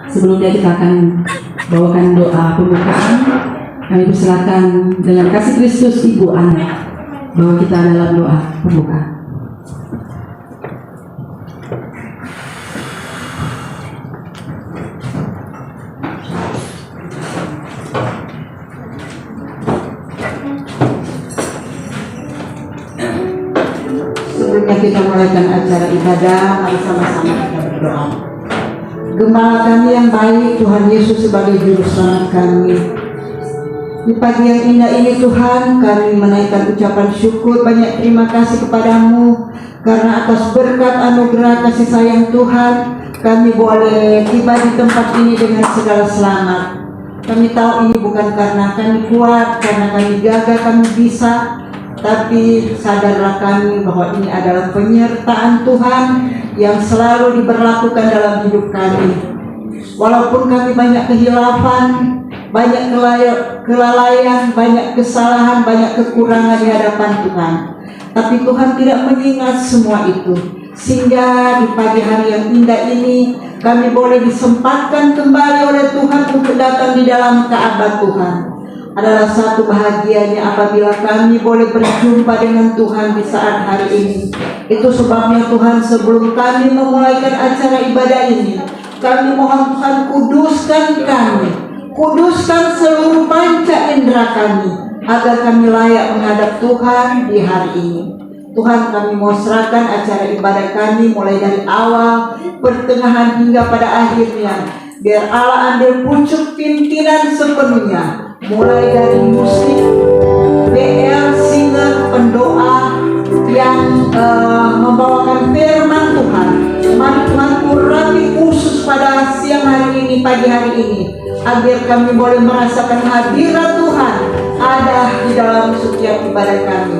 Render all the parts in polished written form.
Sebelumnya kita akan bawakan doa pembukaan. Kami persilakan dengan kasih Kristus Ibu Ana bahwa kita dalam doa pembukaan. Sebelumnya kita mulaikan acara ibadah, mari sama-sama kita berdoa. Gembala kami yang baik, Tuhan Yesus sebagai juru selamat kami. Di pagi yang indah ini Tuhan, kami menaikkan ucapan syukur, banyak terima kasih kepadamu karena atas berkat anugerah kasih sayang Tuhan, kami boleh tiba di tempat ini dengan segala selamat. Kami tahu ini bukan karena kami kuat, karena kami gagah, kami bisa, tapi sadarlah kami bahwa ini adalah penyertaan Tuhan yang selalu diberlakukan dalam hidup kami. Walaupun kami banyak kehilapan, banyak kelalaian, banyak kesalahan, banyak kekurangan di hadapan Tuhan, tapi Tuhan tidak mengingat semua itu. Sehingga di pagi hari yang indah ini kami boleh disempatkan kembali oleh Tuhan untuk datang di dalam Ka'bah Tuhan. Adalah satu bahagianya apabila kami boleh berjumpa dengan Tuhan di saat hari ini. Itu sebabnya Tuhan, sebelum kami memulaikan acara ibadah ini, kami mohon Tuhan kuduskan kami, kuduskan seluruh panca indera kami, agar kami layak menghadap Tuhan di hari ini. Tuhan, kami mau serahkan acara ibadah kami mulai dari awal, pertengahan hingga pada akhirnya. Biar Allah ambil pucuk pimpinan sepenuhnya, mulai dari musik, BL, singer, pendoa yang membawakan firman Tuhan. Mari Tuhan urapi khusus pada siang hari ini, pagi hari ini, agar kami boleh merasakan hadirat Tuhan ada di dalam setiap ibadah kami.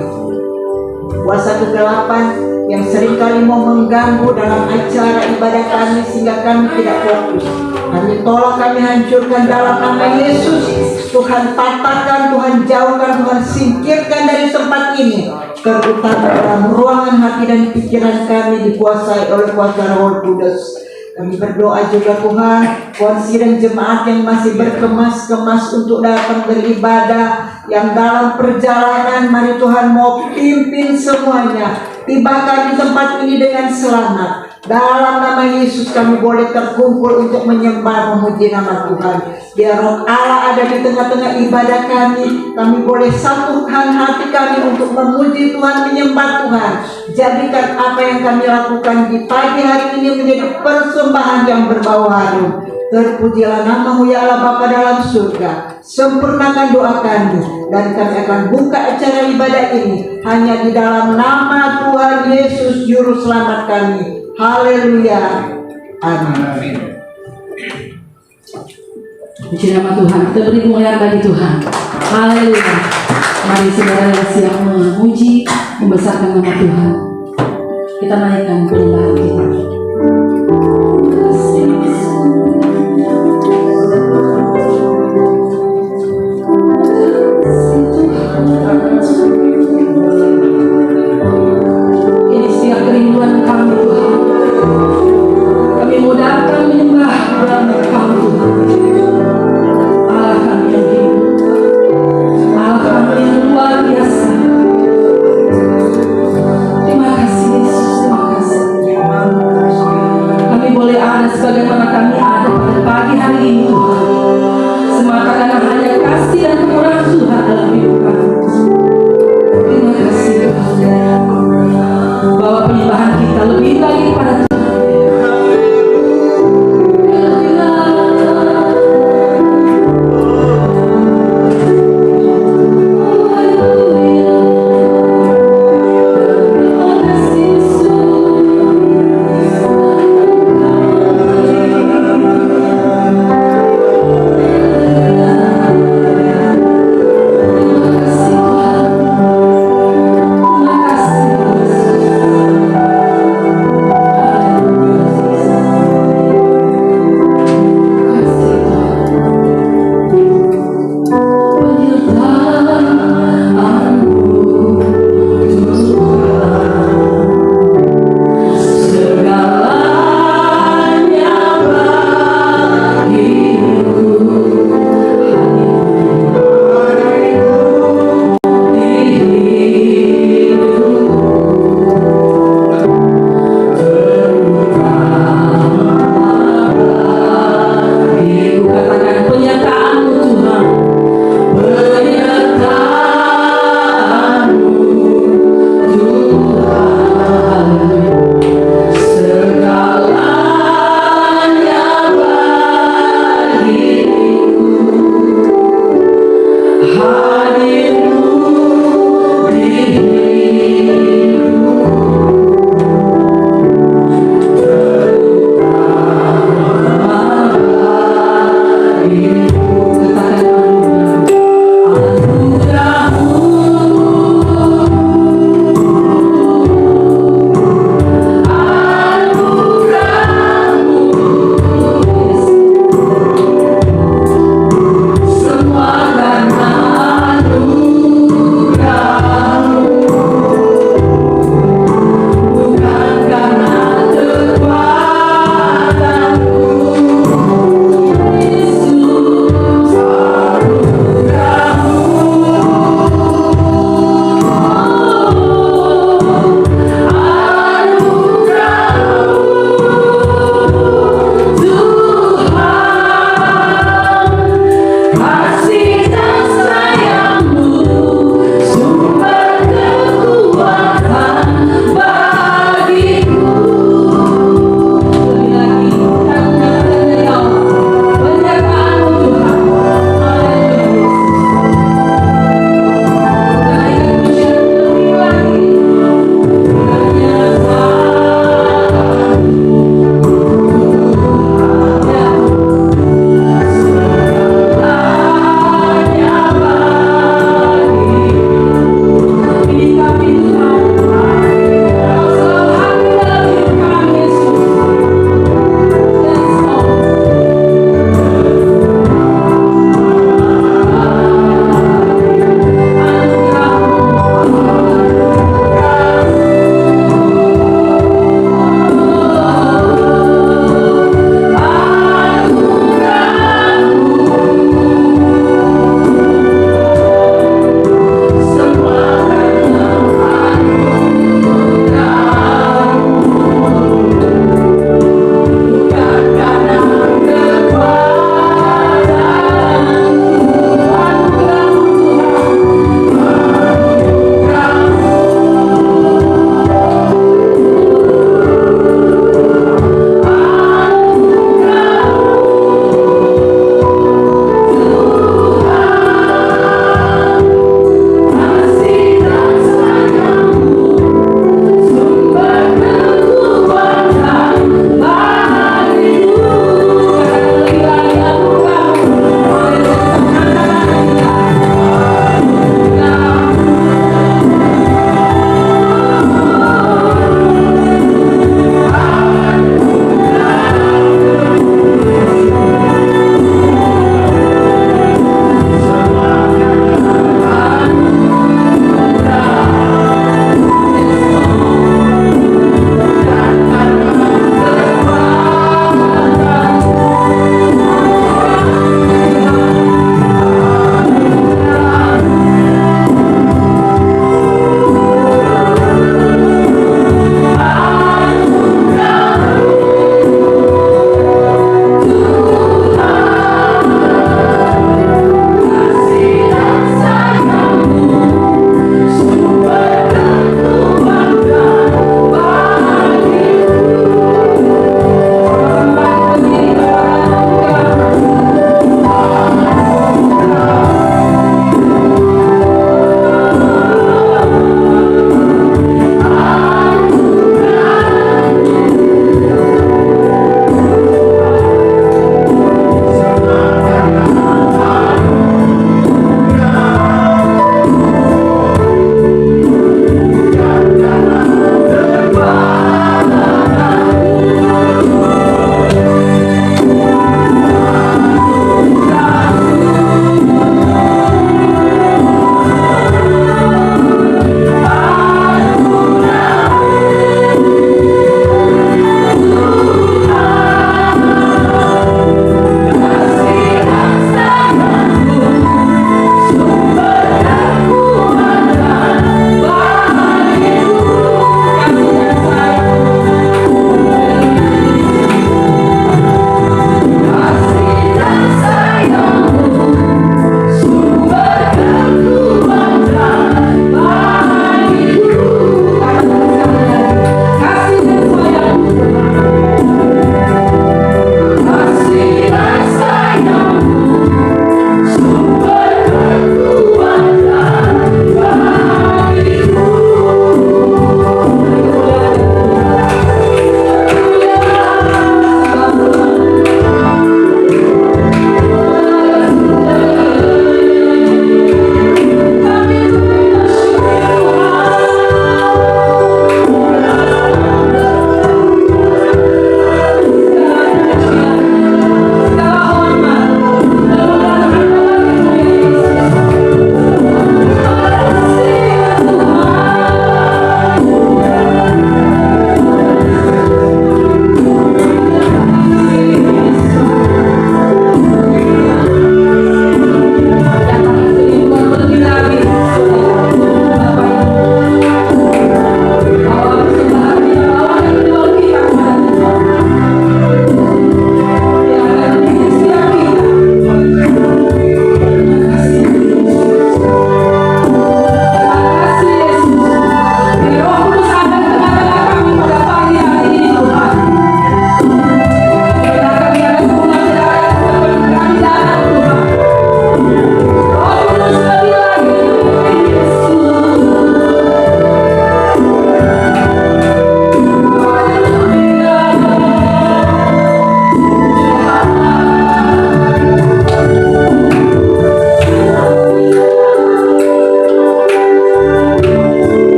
Kuasa kegelapan yang seringkali mau mengganggu dalam acara ibadah kami sehingga kami tidak fokus, kami tolak, kami hancurkan dalam nama Yesus. Tuhan patahkan, Tuhan jauhkan, Tuhan singkirkan dari tempat ini, terutama dalam ruangan hati dan pikiran kami dikuasai oleh kuasa Roh Kudus. Kami berdoa juga Tuhan, buat sidang jemaat yang masih berkemas-kemas untuk datang beribadah, yang dalam perjalanan, mari Tuhan mau pimpin semuanya, tibakan di tempat ini dengan selamat. Dalam nama Yesus kami boleh terkumpul untuk menyembah, memuji nama Tuhan. Biar Roh Allah ada di tengah-tengah ibadah kami boleh satukan hati kami untuk memuji Tuhan, menyembah Tuhan. Jadikan apa yang kami lakukan di pagi hari ini menjadi persembahan yang berbau harum. Terpujilah nama-Mu ya Allah Bapa dalam surga. Sempurnakan doa kami, dan kami akan buka acara ibadah ini hanya di dalam nama Tuhan Yesus Juru Selamat kami. Haleluya. Amin. Puji nama Tuhan. Kita beri kemuliaan bagi Tuhan. Haleluya. Mari saudara yang siap memuji, membesarkan nama Tuhan. Kita naikkan penyembahan kita. Ini setiap kerinduan kami Tuhan. Kami mau datang menyembah dalam Engkau Tuhan. Allah kami yang hidup, Allah kami yang luar biasa. Terima kasih Yesus, terima kasih.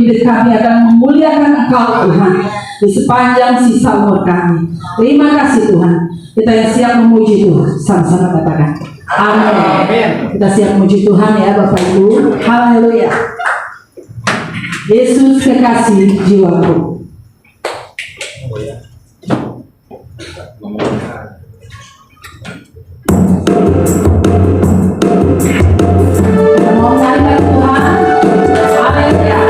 bibir kami akan memuliakan Engkau Tuhan di sepanjang sisa umur kami. Terima kasih Tuhan. Kita yang siap memuji Tuhan, sama-sama katakan amin. Kita siap memuji Tuhan ya Bapak Ibu. Haleluya. Yesus kekasih jiwaku. Kita mau menyanyikan Tuhan. Haleluya.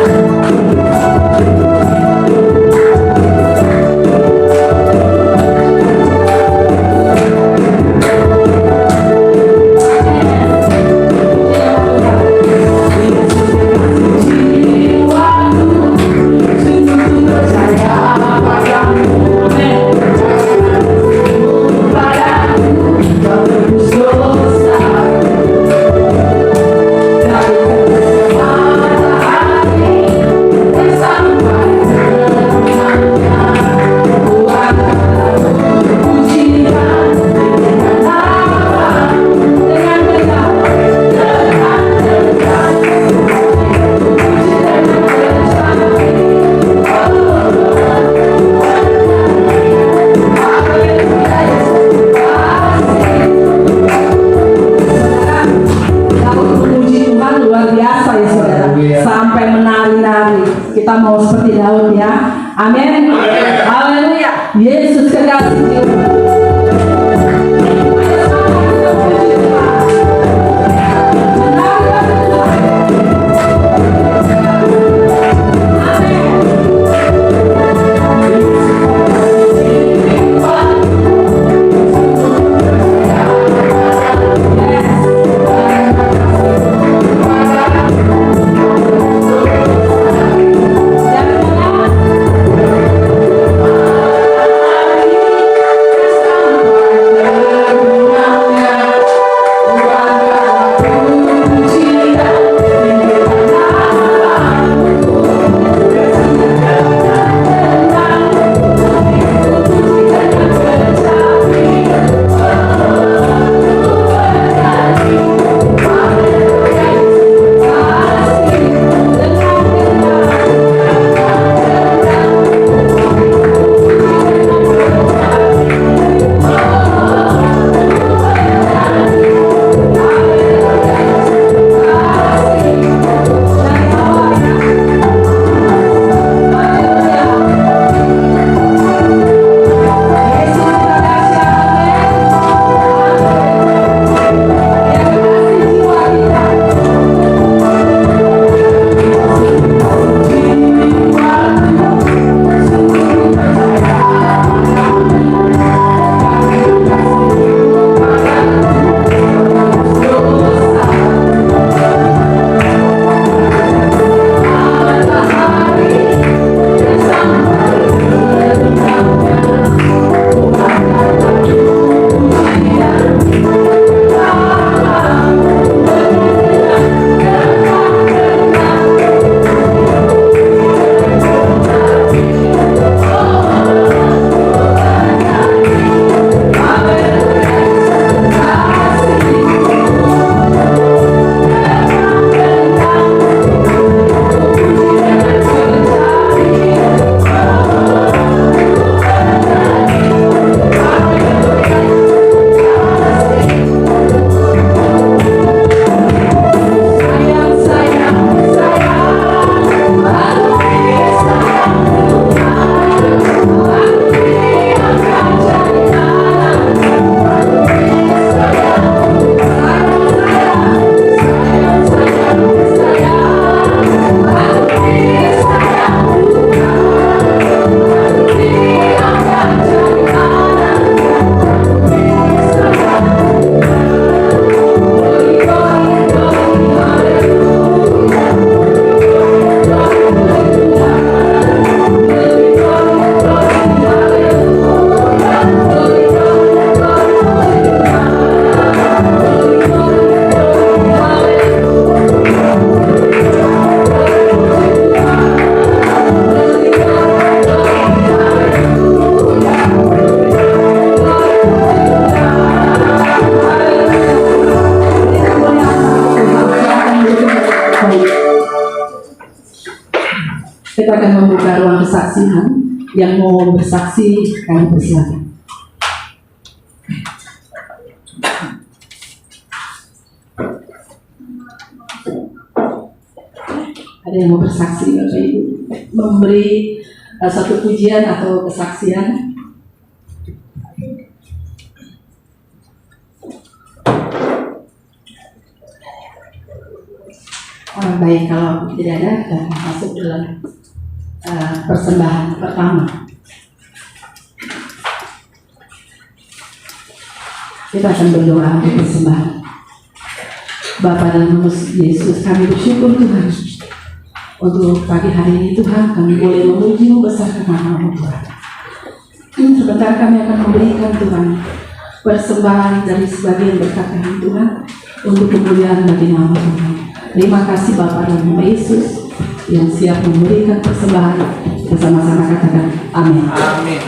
Kita mau seperti Daud ya. Amin. Haleluya. Yesus kekasih. Kita akan membuka ruang kesaksian. Yang mau bersaksi, kami persilakan. Ada yang mau bersaksi, Bapak Ibu, memberi satu pujian atau kesaksian? Baik, kalau tidak ada, kita masuk dalam persembahan pertama. Kita akan berdoa untuk persembahan. Bapa dan Yesus, kami bersyukur Tuhan untuk pagi hari ini Tuhan, kami boleh memuji membesarkan nama-Mu Tuhan. Sebentar kami akan memberikan Tuhan persembahan dari sebagian berkat kami Tuhan untuk kemuliaan bagi nama Tuhan. Terima kasih Bapa dan Yesus yang siap memberikan persembahan. Bersama-sama katakan amin. Amin.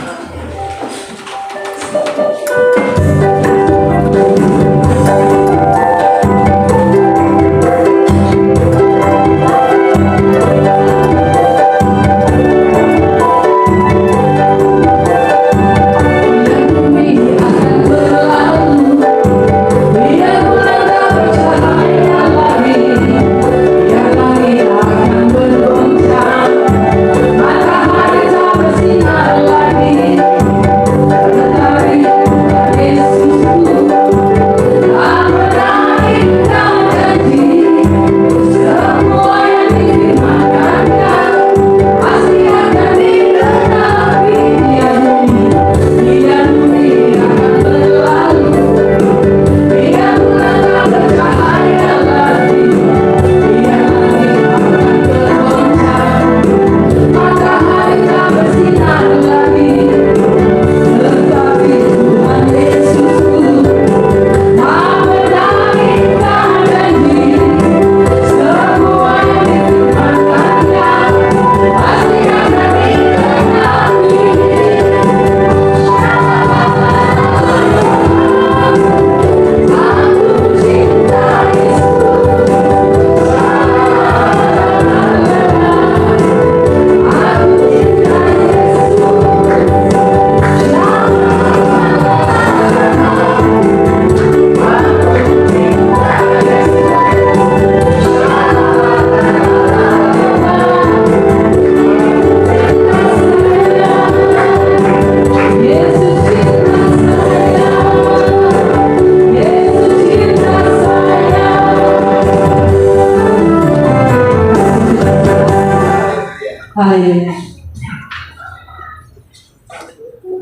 Haleluya.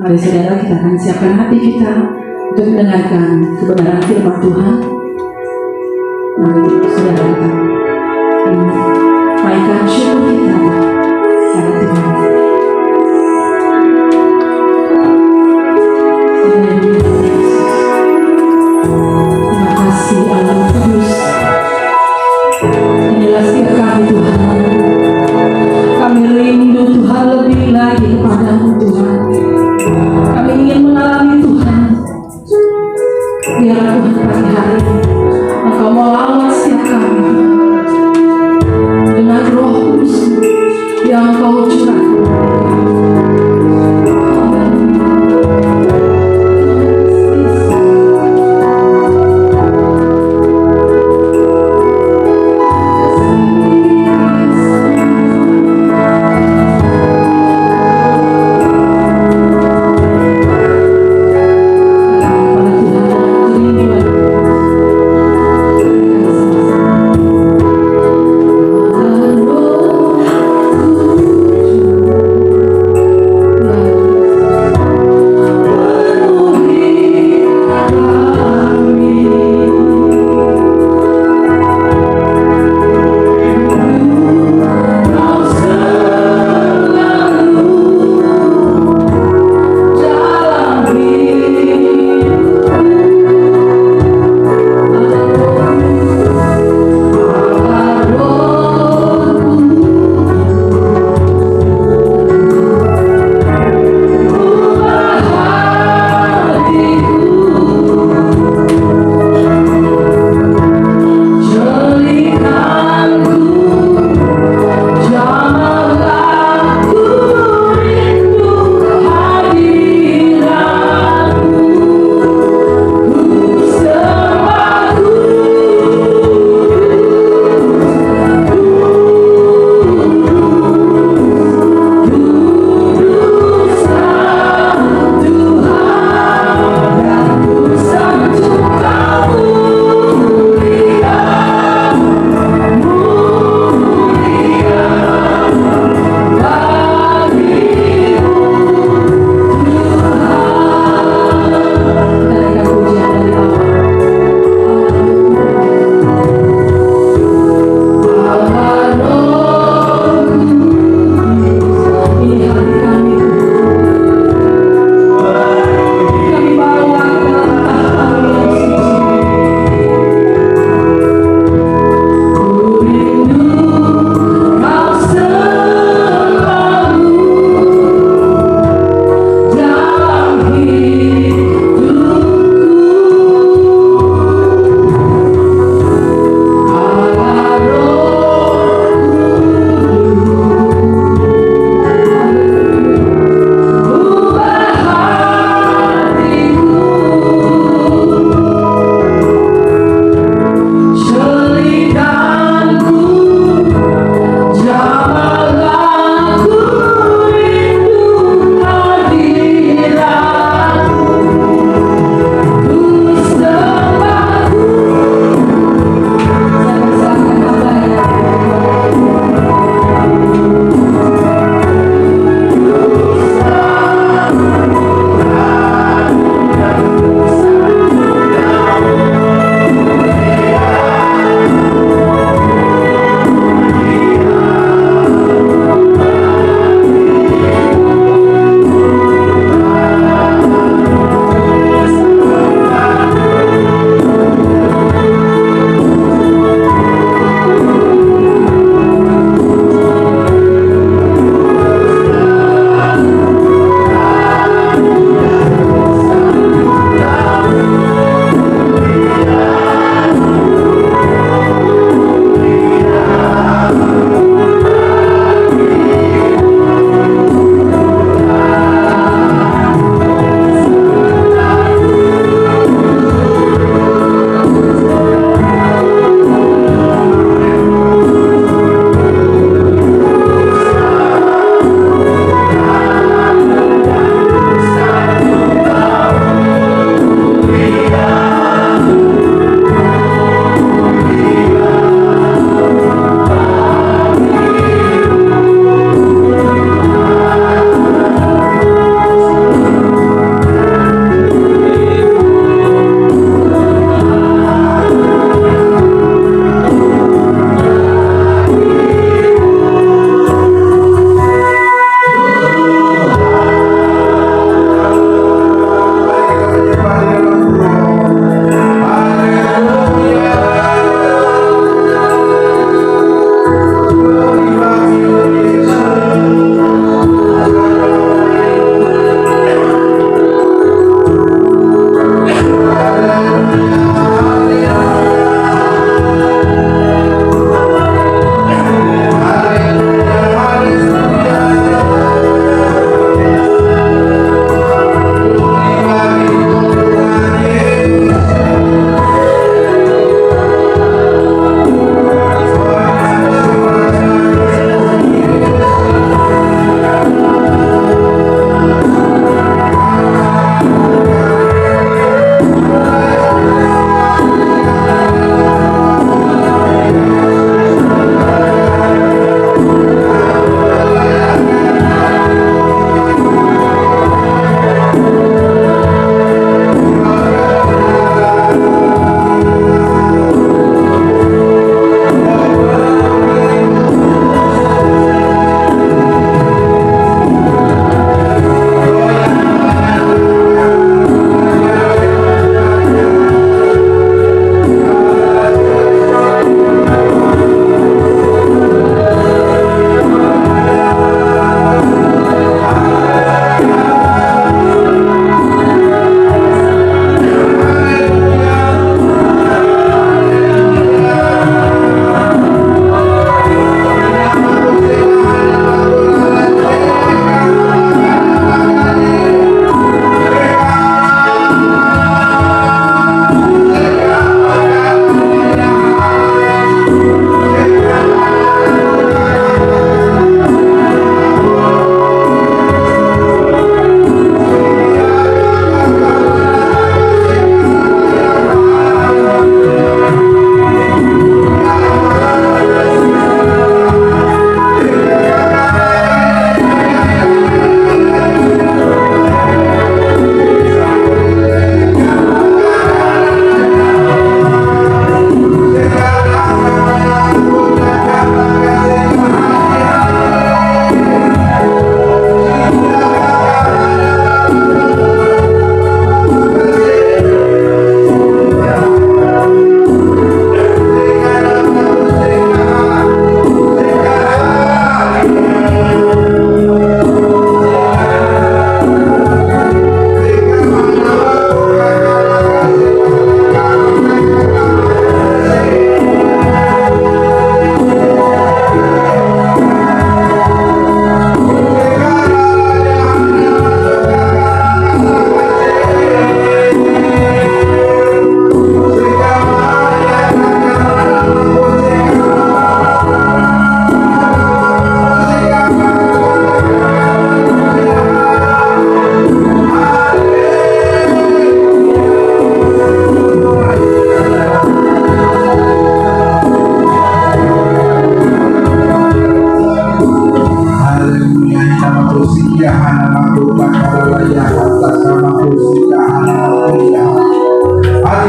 Mari saudara, kita akan siapkan hati kita untuk mendengarkan kebenaran firman Tuhan. Mari saudara kita mainkan syukur kita kepada Tuhan. Terima kasih Allah Kudus. Inilah setiap kami Tuhan. Kami rindu Tuhan lebih lagi kepadamu Tuhan. Kami ingin mengalami Tuhan. Biarlah Tuhan pagi hari ini Engkau melawat setiap kami dengan Roh Kudus yang Engkau curahkan.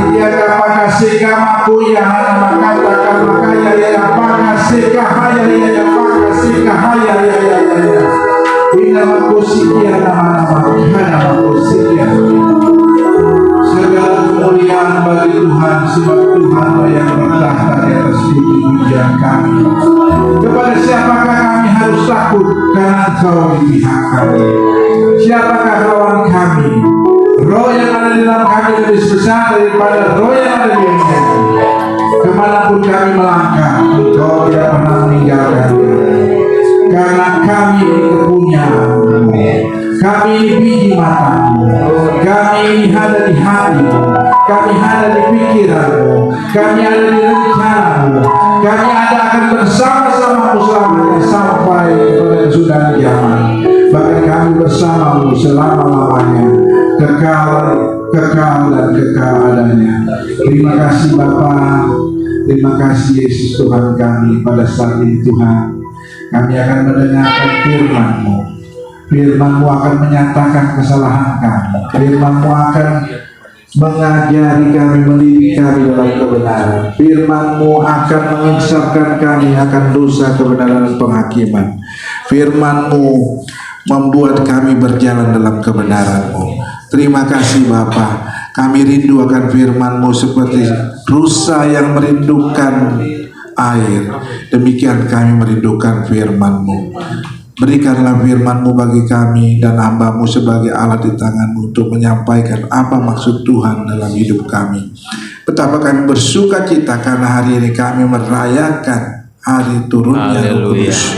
dia kapakasi kamakuya makata kamakaya ya pakasi kahaya ya pakasi kahaya ya bina makusikia nama-nama kana makusikia. Segala kemuliaan bagi Tuhan, sebab Tuhan yang bertahta di atas bumi hujan kami. Kepada siapakah kami harus takut, karena Engkau di pihak kami. Siapakah lawan kami? Roh yang ada di dalam kami lebih besar daripada roh yang ada di dunia. Kemanapun kami melangkah, Engkau tidak pernah meninggalkan kami. Karena kami ini kebunnya, kami ini biji matamu, kami ini ada di hati, kami ada di pikiranmu, kami ada di rencanamu, kami ada akan bersama-sama selamanya sampai kepada sudah zaman. Bahkan kami bersamamu selama-lamanya, kekal dan kekal adanya. Terima kasih Bapa, terima kasih Yesus Tuhan kami. Pada saat ini Tuhan, kami akan mendengarkan firman-Mu. Firman-Mu akan menyatakan kesalahan kami. Firman-Mu akan mengajari kami, mendidik kami dalam kebenaran. Firman-Mu akan menginsafkan kami akan dosa, kebenaran, dan penghakiman. Firman-Mu membuat kami berjalan dalam kebenaran-Mu. Terima kasih Bapa. Kami rindu akan firman-Mu seperti rusa yang merindukan air. Demikian kami merindukan firman-Mu. Berikanlah firman-Mu bagi kami dan hamba-Mu sebagai alat di tangan-Mu untuk menyampaikan apa maksud Tuhan dalam hidup kami. Betapa kami bersuka cita karena hari ini kami merayakan hari turunnya Roh Kudus,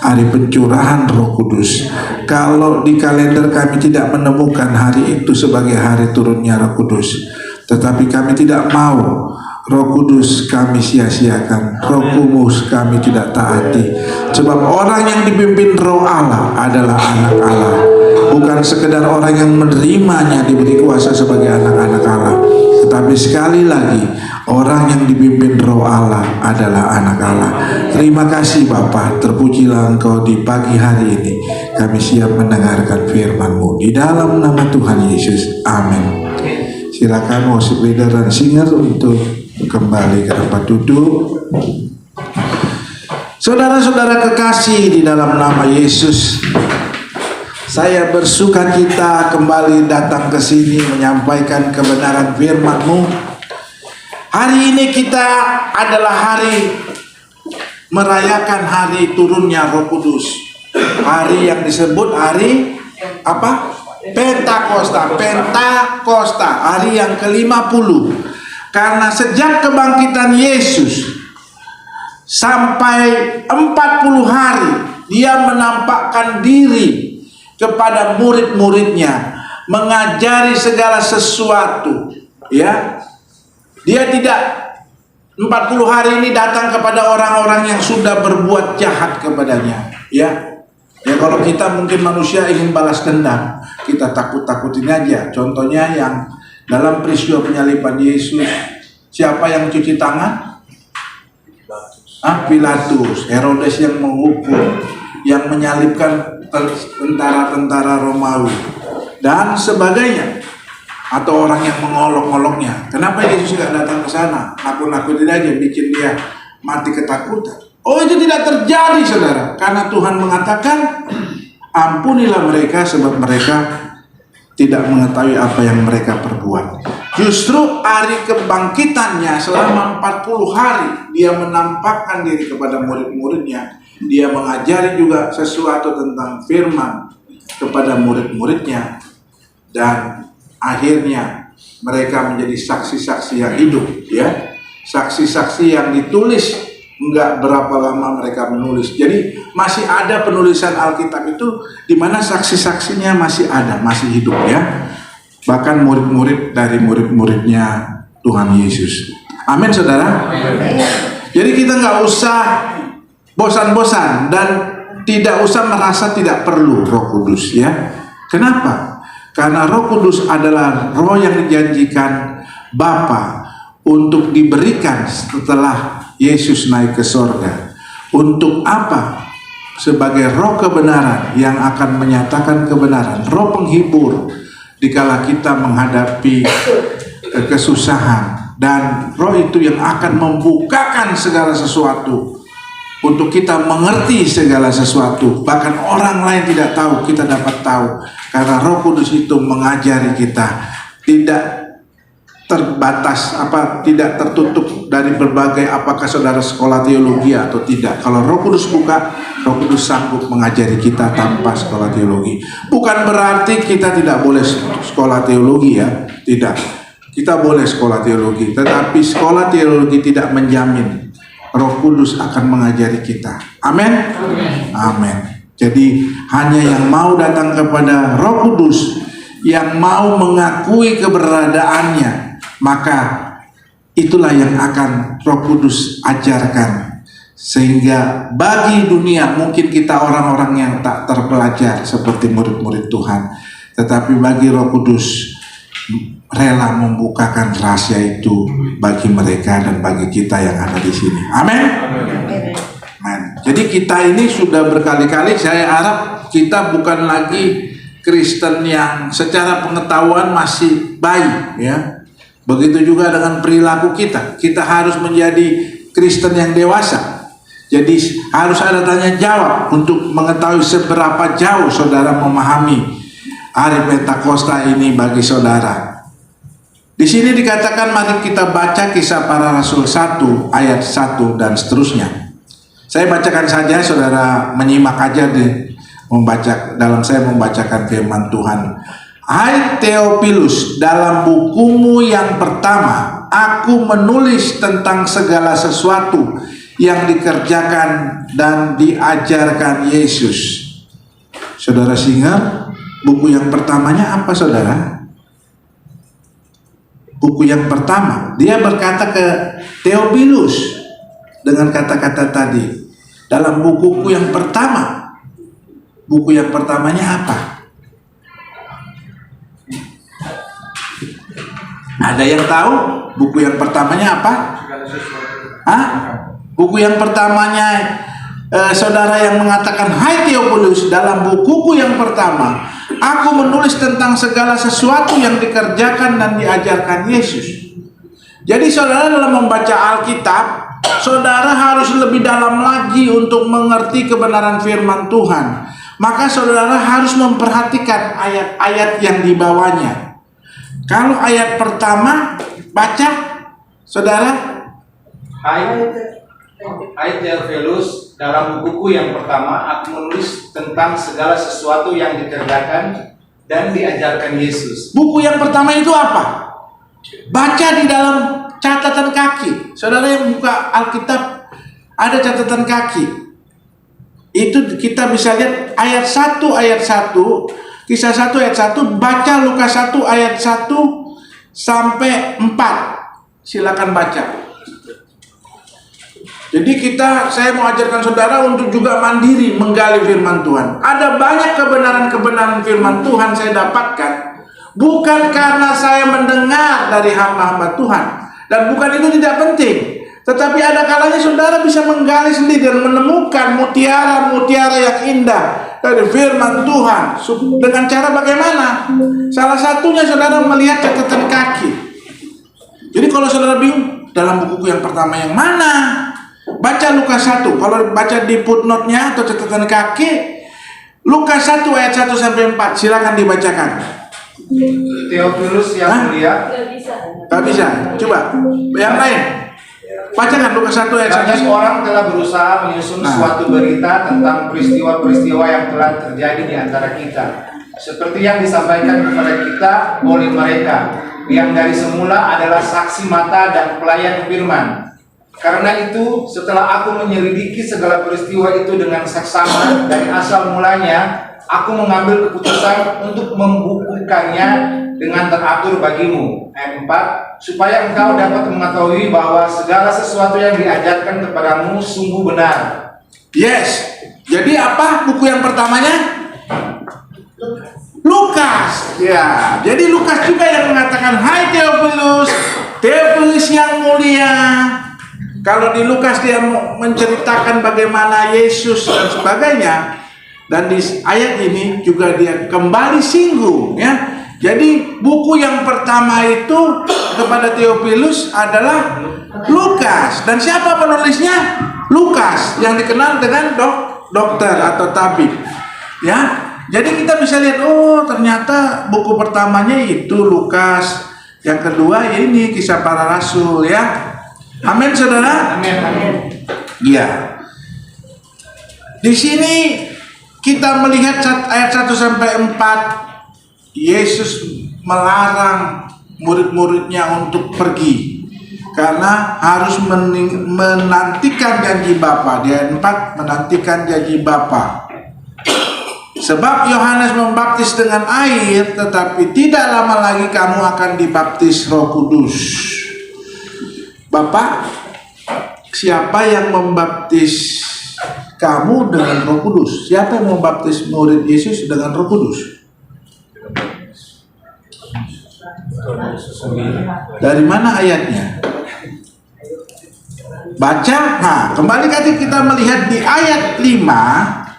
hari pencurahan Roh Kudus. Kalau di kalender kami tidak menemukan hari itu sebagai hari turunnya Roh Kudus, tetapi kami tidak mau Roh Kudus kami sia-siakan, Roh Kudus kami tidak taati. Sebab orang yang dipimpin Roh Allah adalah anak Allah. Bukan sekedar orang yang menerimanya diberi kuasa sebagai anak-anak Allah, tetapi sekali lagi orang yang dipimpin Roh Allah adalah anak Allah. Terima kasih Bapa, terpujilah Engkau di pagi hari ini. Kami siap mendengarkan firman-Mu di dalam nama Tuhan Yesus. Amin. Silakan worship leader dan singer untuk kembali ke tempat duduk. Saudara-saudara kekasih di dalam nama Yesus, saya bersuka cita kembali datang ke sini menyampaikan kebenaran firman-Mu. Hari ini kita adalah hari merayakan hari turunnya Roh Kudus. Hari yang disebut hari apa? Pentakosta, hari yang ke-50. Karena sejak kebangkitan Yesus sampai 40 hari dia menampakkan diri kepada murid-muridnya, mengajari segala sesuatu, ya. Dia tidak 40 hari ini datang kepada orang-orang yang sudah berbuat jahat kepadanya, ya. Ya kalau kita mungkin manusia ingin balas dendam, kita takut-takutin aja. Contohnya yang dalam peristiwa penyaliban Yesus, siapa yang cuci tangan? Pilatus. Herodes yang menghukum, yang menyalibkan tentara-tentara Romawi dan sebagainya. Atau orang yang mengolok-oloknya. Kenapa Yesus tidak datang ke sana? Nakut-nakutin aja, bikin dia mati ketakutan. Oh, itu tidak terjadi saudara, karena Tuhan mengatakan ampunilah mereka sebab mereka tidak mengetahui apa yang mereka perbuat. Justru hari kebangkitannya selama 40 hari dia menampakkan diri kepada murid-muridnya. Dia mengajari juga sesuatu tentang firman kepada murid-muridnya, dan akhirnya mereka menjadi saksi-saksi yang hidup, ya. Saksi-saksi yang ditulis. Enggak berapa lama mereka menulis. Jadi masih ada penulisan Alkitab itu di mana saksi-saksinya masih ada, masih hidup, ya. Bahkan murid-murid dari murid-muridnya Tuhan Yesus. Amin saudara. Jadi kita nggak usah bosan-bosan dan tidak usah merasa tidak perlu Roh Kudus, ya. Kenapa? Karena Roh Kudus adalah roh yang dijanjikan Bapa untuk diberikan setelah Yesus naik ke sorga. Untuk apa? Sebagai roh kebenaran yang akan menyatakan kebenaran, roh penghibur dikala kita menghadapi kesusahan, dan Roh itu yang akan membukakan segala sesuatu untuk kita mengerti segala sesuatu. Bahkan orang lain tidak tahu, kita dapat tahu karena Roh Kudus itu mengajari kita, tidak terbatas tidak tertutup dari berbagai apakah saudara sekolah teologi atau tidak. Kalau Roh Kudus buka, Roh Kudus sanggup mengajari kita tanpa sekolah teologi. Bukan berarti kita tidak boleh sekolah teologi ya, tidak. Kita boleh sekolah teologi, tetapi sekolah teologi tidak menjamin Roh Kudus akan mengajari kita. Amin. Amin. Jadi hanya yang mau datang kepada Roh Kudus, yang mau mengakui keberadaannya, maka itulah yang akan Roh Kudus ajarkan. Sehingga bagi dunia mungkin kita orang-orang yang tak terpelajar seperti murid-murid Tuhan, tetapi bagi Roh Kudus rela membukakan rahasia itu bagi mereka dan bagi kita yang ada di sini. Amin. Amin. Jadi kita ini sudah berkali-kali, saya harap kita bukan lagi Kristen yang secara pengetahuan masih bayi ya. Begitu juga dengan perilaku kita. Kita harus menjadi Kristen yang dewasa. Jadi harus ada tanya jawab untuk mengetahui seberapa jauh saudara memahami hari Pentakosta ini bagi saudara. Di sini dikatakan, mari kita baca Kisah Para Rasul 1 ayat 1 dan seterusnya. Saya bacakan saja, saudara menyimak aja dalam saya membacakan firman Tuhan. Hai Theophilus, dalam bukumu yang pertama, aku menulis tentang segala sesuatu yang dikerjakan dan diajarkan Yesus. Saudara ingat buku yang pertamanya apa, saudara? Buku yang pertama, dia berkata ke Theophilus dengan kata-kata tadi, dalam bukuku yang pertama. Buku yang pertamanya apa? Ada yang tahu buku yang pertamanya apa? Buku yang pertamanya saudara yang mengatakan, hai Theophilus, dalam bukuku yang pertama aku menulis tentang segala sesuatu yang dikerjakan dan diajarkan Yesus. Jadi saudara dalam membaca Alkitab, saudara harus lebih dalam lagi untuk mengerti kebenaran firman Tuhan. Maka saudara harus memperhatikan ayat-ayat yang dibawanya. Kalau ayat pertama, baca saudara. Hai Theophilus, dalam bukuku yang pertama aku menulis tentang segala sesuatu yang dikerjakan dan diajarkan Yesus. Buku yang pertama itu apa? Baca di dalam catatan kaki. Saudara yang buka Alkitab, ada catatan kaki. Itu kita bisa lihat ayat 1 Kisah 1 ayat 1, baca Lukas 1 ayat 1 sampai 4. Silakan baca. Jadi saya mau ajarkan saudara untuk juga mandiri menggali firman Tuhan. Ada banyak kebenaran-kebenaran firman Tuhan saya dapatkan bukan karena saya mendengar dari hamba-hamba Tuhan, dan bukan itu tidak penting, tetapi ada kalanya saudara bisa menggali sendiri dan menemukan mutiara-mutiara yang indah dari firman Tuhan. Dengan cara bagaimana? Salah satunya saudara melihat catatan kaki. Jadi kalau saudara bingung dalam buku yang pertama yang mana, baca Lukas 1. Kalau baca di footnote-nya atau catatan kaki, Lukas 1 ayat 1 sampai 4. Silakan dibacakan. Theophilus yang mulia. Gak bisa. Coba yang lain. Bacakan Lukas 1 ayat 1. Banyak orang telah berusaha menyusun suatu berita tentang peristiwa-peristiwa yang telah terjadi di antara kita, seperti yang disampaikan kepada kita oleh mereka yang dari semula adalah saksi mata dan pelayan firman. Karena itu, setelah aku menyelidiki segala peristiwa itu dengan saksama dari asal mulanya, aku mengambil keputusan untuk membukukannya dengan teratur bagimu. Ayat 4, supaya engkau dapat mengetahui bahwa segala sesuatu yang diajarkan kepadamu sungguh benar. Yes. Jadi apa buku yang pertamanya? Lukas. Ya. Jadi Lukas juga yang mengatakan, hai Theophilus yang mulia. Kalau di Lukas dia menceritakan bagaimana Yesus dan sebagainya, dan di ayat ini juga dia kembali singgung ya. Jadi buku yang pertama itu kepada Theophilus adalah Lukas. Dan siapa penulisnya? Lukas, yang dikenal dengan dokter atau tabib. Ya. Jadi kita bisa lihat, oh ternyata buku pertamanya itu Lukas. Yang kedua ini Kisah Para Rasul, ya. Amin, saudara. Amin. Iya. Di sini kita melihat ayat 1 sampai 4, Yesus melarang murid-muridnya untuk pergi karena harus menantikan janji Bapa. Di ayat 4, menantikan janji Bapa. Sebab Yohanes membaptis dengan air, tetapi tidak lama lagi kamu akan dibaptis Roh Kudus. Bapak, siapa yang membaptis kamu dengan Roh Kudus? Siapa yang membaptis murid Yesus dengan Roh Kudus? Dari mana ayatnya? Baca. Nah, kembali kita melihat di ayat 5.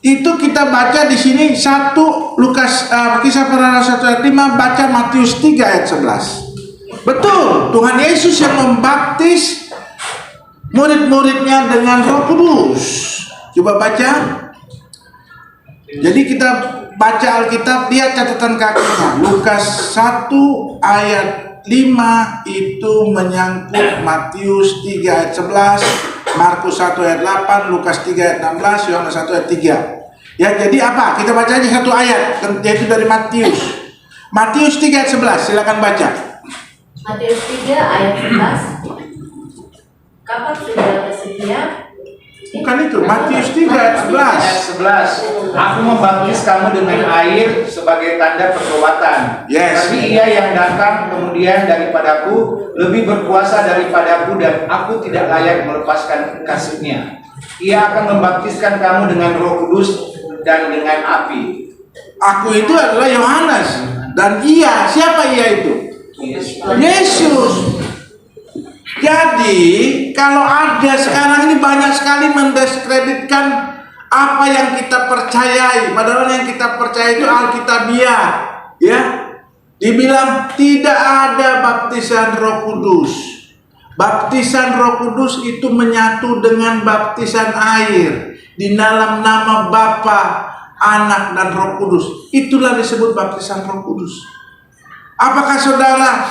Itu kita baca di sini 1 Lukas Kisah Para Rasul 1 ayat 5, baca Matius 3 ayat 11. Betul, Tuhan Yesus yang membaptis murid-muridnya dengan Roh Kudus. Coba baca. Jadi kita baca Alkitab, lihat catatan kakinya. Lukas 1 ayat 5 itu menyangkut Matius 3 ayat 11, Markus 1 ayat 8, Lukas 3 ayat 16, Yohanes 1 ayat 3. Ya, jadi apa? Kita baca aja satu ayat, yaitu dari Matius. Matius 3 ayat 11, silakan baca. Matius 3 ayat 11. Kapan sudah bersedia? Bukan itu, Matius 3 ayat 11. Ayat 11. Aku membaptis kamu dengan air sebagai tanda pertobatan. Yes. Tapi ia yang datang kemudian daripadaku lebih berkuasa daripadaku, dan aku tidak layak melepaskan kasihnya. Ia akan membaptiskan kamu dengan Roh Kudus dan dengan api. Aku itu adalah Yohanes. Dan ia, siapa ia itu? Yesus. Jadi kalau ada sekarang ini banyak sekali mendiskreditkan apa yang kita percayai, padahal yang kita percaya itu Alkitabiah, ya. Dibilang tidak ada baptisan Roh Kudus. Baptisan Roh Kudus itu menyatu dengan baptisan air di dalam nama Bapa, Anak, dan Roh Kudus. Itulah disebut baptisan Roh Kudus. Apakah saudara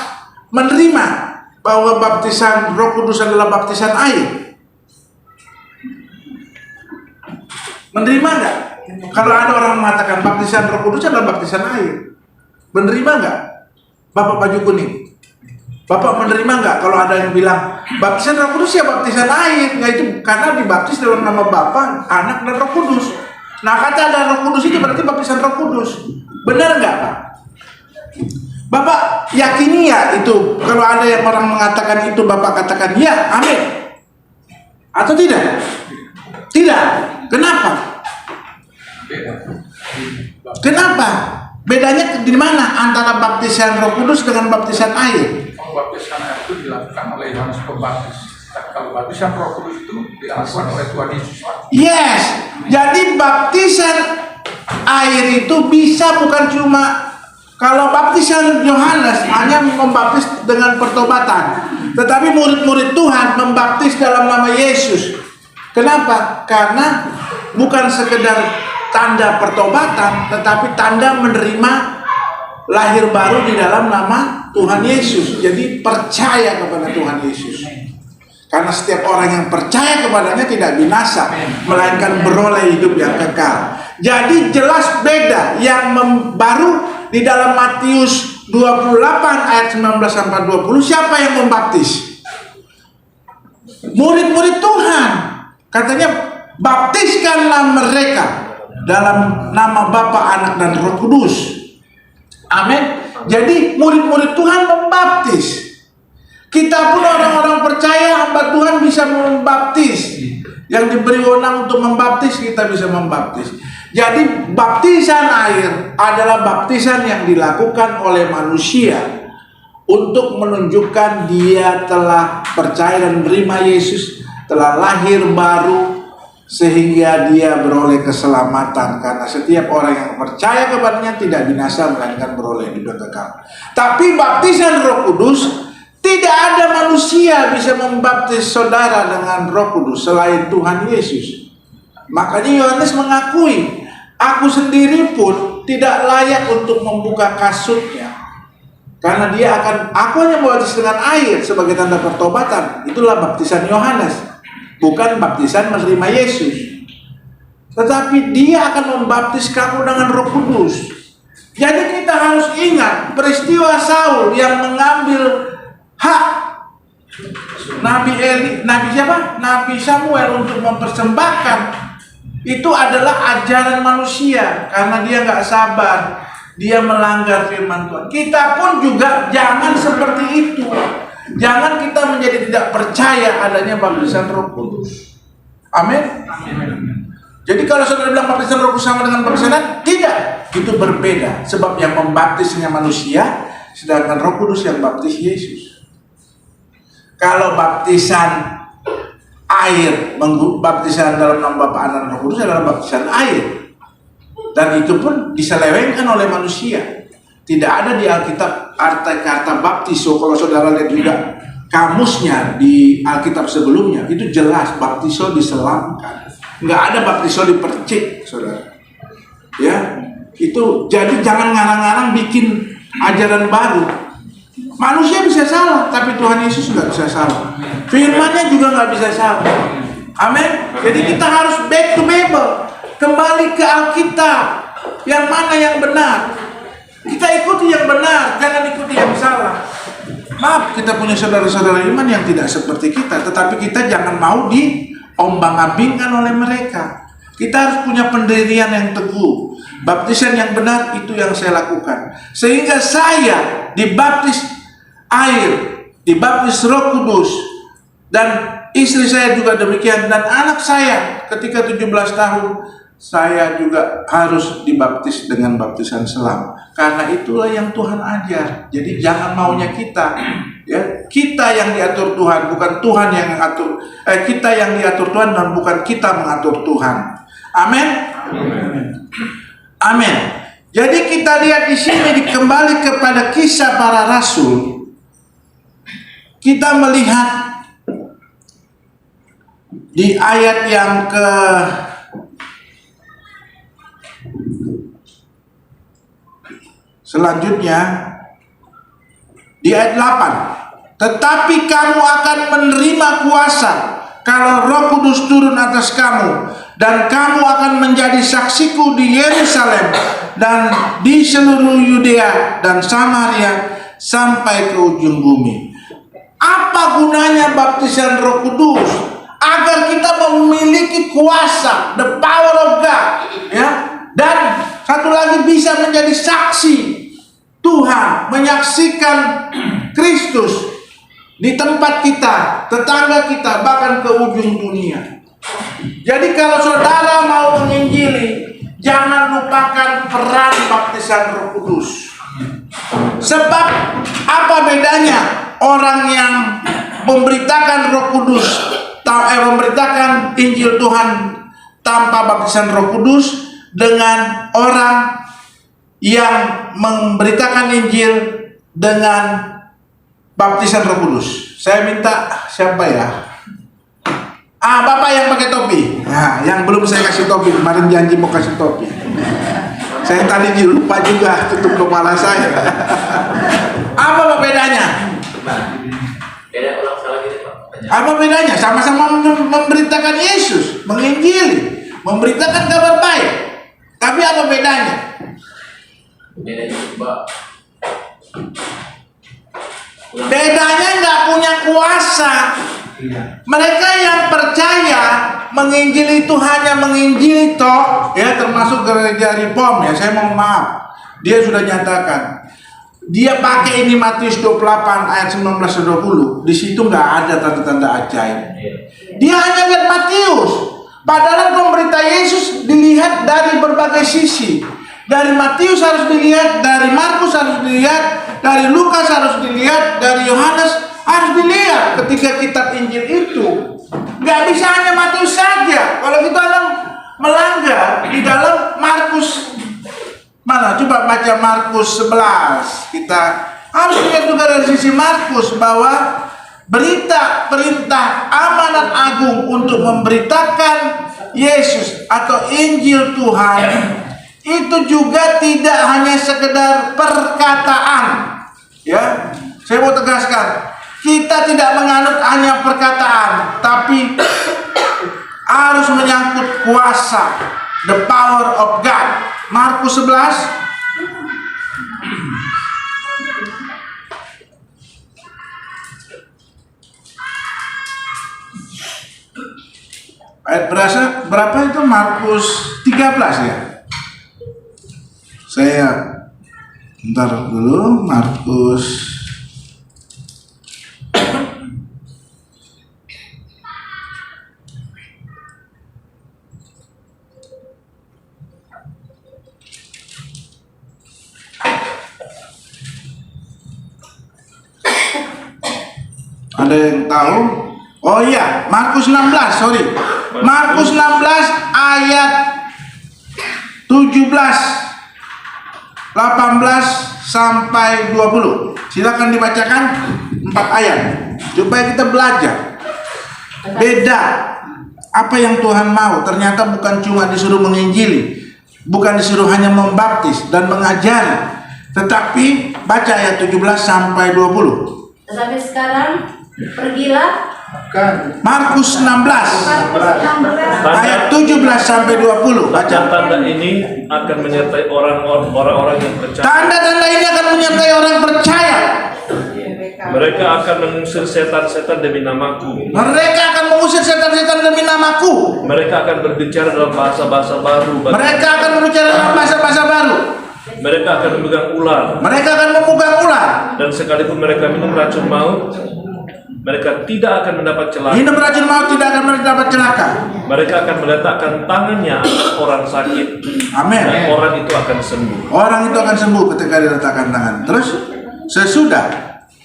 menerima bahwa baptisan Roh Kudus adalah baptisan air? Menerima enggak? Kalau ada orang mengatakan baptisan Roh Kudus adalah baptisan air, menerima enggak? Bapak baju kuning, Bapak menerima enggak kalau ada yang bilang baptisan Roh Kudus ya baptisan air? Enggak, itu karena dibaptis dalam nama Bapa, Anak, dan Roh Kudus. Nah, kata ada Roh Kudus itu berarti baptisan Roh Kudus. Benar enggak, Pak? Bapak yakini ya itu? Kalau ada yang orang mengatakan itu, Bapak katakan ya, amin. Atau tidak? Tidak. Kenapa? Kenapa? Bedanya di mana antara baptisan Roh Kudus dengan baptisan air? Baptisan air itu dilakukan oleh Yohanes Pembaptis. Kalau baptisan Roh Kudus itu dilakukan oleh Tuhan Yesus. Yes. Jadi baptisan air itu bisa bukan cuma, kalau baptisan Yohanes hanya membaptis dengan pertobatan, tetapi murid-murid Tuhan membaptis dalam nama Yesus. Kenapa? Karena bukan sekedar tanda pertobatan, tetapi tanda menerima lahir baru di dalam nama Tuhan Yesus. Jadi percaya kepada Tuhan Yesus. Karena setiap orang yang percaya kepadanya tidak binasa, melainkan beroleh hidup yang kekal. Jadi jelas beda. Yang baru di dalam Matius 28 ayat 19 sampai 20, siapa yang membaptis? Murid-murid Tuhan. Katanya baptiskanlah mereka dalam nama Bapa, Anak, dan Roh Kudus. Amin. Jadi murid-murid Tuhan membaptis. Kita pun orang-orang percaya, hamba Tuhan bisa membaptis. Yang diberi wewenang untuk membaptis, kita bisa membaptis. Jadi baptisan air adalah baptisan yang dilakukan oleh manusia untuk menunjukkan dia telah percaya dan menerima Yesus, telah lahir baru sehingga dia beroleh keselamatan, karena setiap orang yang percaya kepadanya tidak binasa melainkan beroleh hidup kekal. Tapi baptisan Roh Kudus, tidak ada manusia bisa membaptis saudara dengan Roh Kudus selain Tuhan Yesus. Makanya Yohanes mengakui, aku sendiri pun tidak layak untuk membuka kasutnya, karena aku hanya membaptis dengan air sebagai tanda pertobatan. Itulah baptisan Yohanes, bukan baptisan menerima Yesus. Tetapi dia akan membaptis kamu dengan Roh Kudus. Jadi kita harus ingat peristiwa Saul yang mengambil hak Nabi Samuel untuk mempersembahkan, itu adalah ajaran manusia, karena dia nggak sabar, dia melanggar firman Tuhan. Kita pun juga jangan seperti itu. Jangan kita menjadi tidak percaya adanya baptisan Roh Kudus. Amin. Jadi kalau saudara bilang baptisan Roh Kudus sama dengan baptisan, tidak, itu berbeda. Sebab yang membaptisnya manusia, sedangkan Roh Kudus yang baptis Yesus. Kalau baptisan air, baptisan dalam nama Bapa, Anak, dan Roh Kudus adalah baptisan air, dan itu pun diselewengkan oleh manusia. Tidak ada di Alkitab arti kata baptiso. Kalau saudara lihat juga kamusnya di Alkitab sebelumnya, itu jelas baptiso diselamkan. Nggak ada baptiso dipercik, saudara. Ya, itu jadi jangan ngarang-ngarang bikin ajaran baru. Manusia bisa salah, tapi Tuhan Yesus nggak bisa salah. Firman-Nya juga nggak bisa salah. Amin. Jadi kita harus back to Bible, kembali ke Alkitab. Yang mana yang benar? Kita ikuti yang benar, jangan ikuti yang salah. Maaf, kita punya saudara-saudara iman yang tidak seperti kita, tetapi kita jangan mau diombang-ambingkan oleh mereka. Kita harus punya pendirian yang teguh. Baptisan yang benar itu yang saya lakukan, sehingga saya dibaptis air, dibaptis Roh Kudus, dan istri saya juga demikian, dan anak saya ketika 17 tahun saya juga harus dibaptis dengan baptisan selam, karena itulah yang Tuhan ajar. Jadi jangan maunya kita, ya, kita yang diatur Tuhan, bukan Tuhan yang mengatur. Kita yang diatur Tuhan dan bukan kita mengatur Tuhan. Amin. Amin. Jadi kita lihat di sini, kembali kepada kisah para rasul, kita melihat di ayat yang ke selanjutnya, di ayat 8, tetapi kamu akan menerima kuasa kalau Roh Kudus turun atas kamu, dan kamu akan menjadi saksiku di Yerusalem dan di seluruh Yudea dan Samaria sampai ke ujung bumi. Apa gunanya baptisan Roh Kudus? Agar kita memiliki kuasa, the power of God, ya. Dan satu lagi, bisa menjadi saksi Tuhan, menyaksikan Kristus di tempat kita, tetangga kita, bahkan ke ujung dunia. Jadi kalau saudara mau menginjili, jangan lupakan peran baptisan Roh Kudus. Sebab apa bedanya orang yang memberitakan Roh Kudus, memberitakan Injil Tuhan tanpa baptisan Roh Kudus, dengan orang yang memberitakan Injil dengan baptisan Roh Kudus? Saya minta siapa ya? Bapak yang pakai topi. Nah, yang belum saya kasih topi, kemarin janji mau kasih topi. Saya tadi lupa juga tutup kepala saya. Apa bedanya? Apa bedanya? Sama-sama memberitakan Yesus, menginjili, memberitakan kabar baik. Tapi apa bedanya? Bedanya nggak punya kuasa. Mereka yang percaya menginjili itu hanya menginjili toh, ya, termasuk gereja Reform, ya, saya mohon maaf, dia sudah nyatakan, dia pakai ini Matius 28 ayat 19-20, di situ nggak ada tanda-tanda ajaib. Dia hanya lihat Matius, padahal pemberita Yesus dilihat dari berbagai sisi. Dari Matius harus dilihat, dari Markus harus dilihat, dari Lukas harus dilihat, dari Yohanes harus dilihat ketika kitab Injil itu Nggak bisa hanya Matius saja. Kalau kita melanggar di dalam Markus, mana? Coba baca Markus 11. Kita harus lihat juga dari sisi Markus bahwa berita perintah amanat agung untuk memberitakan Yesus atau Injil Tuhan itu juga tidak hanya sekedar perkataan. Ya, saya mau tegaskan, kita tidak menganut hanya perkataan, tapi harus menyangkut kuasa, the power of God. Markus 11 ayat berapa itu? Markus 13 ya. Saya bentar dulu, Markus ada yang tahu? Oh iya, Markus 16, sorry. Markus 16 ayat 17, 18 sampai 20. Silakan dibacakan 4 ayat supaya kita belajar. Beda apa yang Tuhan mau. Ternyata bukan cuma disuruh menginjili, bukan disuruh hanya membaptis dan mengajari, tetapi baca ayat 17 sampai 20. Tetapi sekarang pergilah. Markus 16 ayat 17 sampai 20. Baca. Tanda-tanda ini akan menyertai orang-orang yang percaya. Tanda-tanda ini akan menyertai orang percaya. Mereka akan mengusir setan-setan demi namaku. Mereka akan mengusir setan-setan demi namaku. Mereka akan berbicara dalam bahasa-bahasa baru. Mereka akan berbicara dalam bahasa-bahasa baru. Mereka akan memegang ular. Mereka akan memegang ular. Dan sekalipun mereka minum racun maut, mereka tidak akan mendapat celaka. Minum racun maut tidak akan mendapat celaka. Mereka akan meletakkan tangannya atas orang sakit. Amin. Dan orang itu akan sembuh. Orang itu akan sembuh ketika diletakkan tangan. Terus sesudah,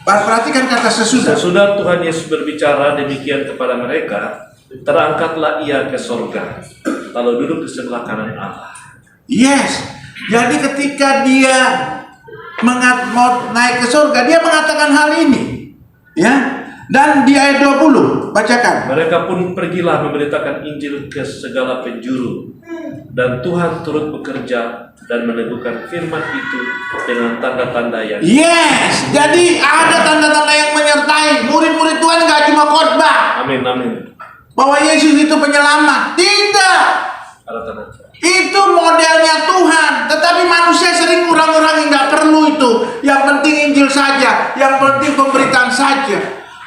perhatikan kata sesudah. Sesudah Tuhan Yesus berbicara demikian kepada mereka, terangkatlah ia ke sorga, lalu duduk di sebelah kanan Allah. Yes. Jadi ketika dia mau naik ke surga, dia mengatakan hal ini. Ya. Dan di ayat 20, bacakan. Mereka pun pergilah memberitakan Injil ke segala penjuru, dan Tuhan turut bekerja dan meneguhkan firman itu dengan tanda-tanda yang. Yes, jadi ada tanda-tanda yang menyertai murid-murid Tuhan. Gak cuma khotbah Amin, amin. bahwa Yesus itu penyelamat, tidak. Ada tanda. Itu modelnya Tuhan, tetapi manusia sering kurang-kurangi, nggak perlu itu. Yang penting Injil saja, yang penting pemberitaan saja.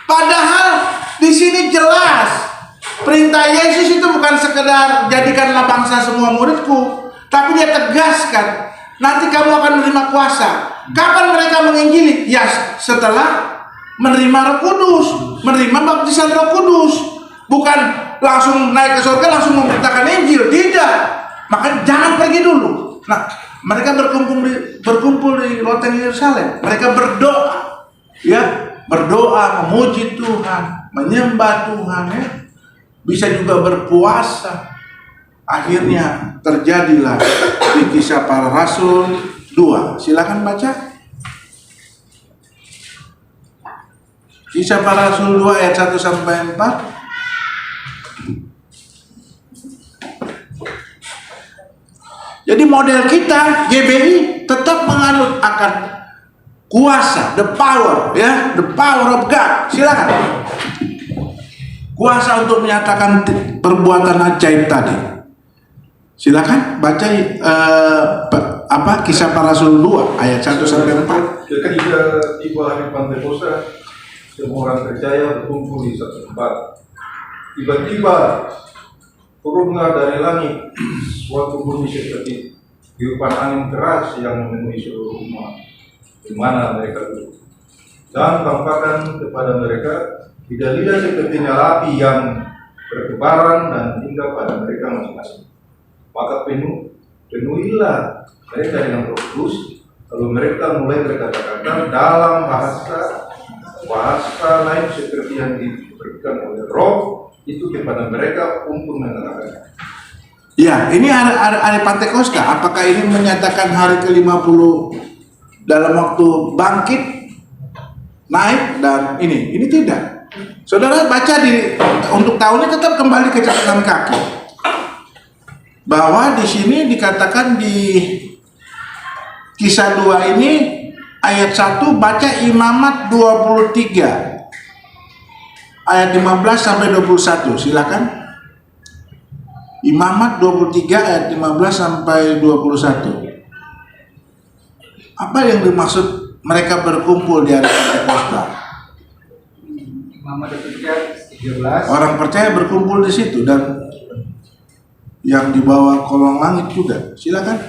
Padahal di sini jelas perintah Yesus itu bukan sekedar jadikanlah bangsa semua muridku, tapi dia tegaskan nanti kamu akan menerima kuasa. Kapan mereka menginjili? Ya setelah menerima Roh Kudus, menerima baptisan Roh Kudus, bukan langsung naik ke surga langsung memberitakan Injil, tidak. Maka jangan pergi dulu. Nah, mereka berkumpul di loteng Yerusalem. Mereka berdoa, ya, berdoa, memuji Tuhan, menyembah Tuhan, ya. Bisa juga berpuasa. Akhirnya terjadilah di Kisah Para Rasul 2. Silakan baca. Kisah Para Rasul 2 ayat 1 sampai 4. Jadi model kita GBI tetap menganut akan kuasa, the power, ya, the power of God. Silakan. Kuasa untuk menyatakan perbuatan ajaib tadi. Silakan baca Kisah Para Rasul 2 ayat 1 sampai 4. Ketika tiba hari Pentekosta, semua orang percaya berkumpul di satu tempat. Tiba-tiba turunlah dari langit suatu bunyi seperti tiupan angin keras yang memenuhi seluruh rumah di mana mereka duduk, dan tampakkan kepada mereka lidah-lidah seperti nyala api yang bertebaran dan tinggal pada mereka masing-masing. Maka penuhilah mereka dengan Roh Kudus, lalu mereka mulai berkata-kata dalam bahasa lain seperti yang diberikan oleh Roh. itu kepada mereka untuk menerangkan. Ya, ini hari Pentakosta. Apakah ini menyatakan hari ke-50 dalam waktu bangkit, naik, dan ini tidak. Saudara baca untuk tahunnya tetap kembali ke catatan kaki. Bahwa di sini dikatakan di Kisah 2 ini ayat 1 baca Imamat 23 ayat 15 sampai 21. Silakan. Imamat 23 ayat 15 sampai 21. Apa yang dimaksud mereka berkumpul di hari Pentakosta? Imamat 13. Orang percaya berkumpul di situ dan yang di bawah kolong langit juga. Silakan.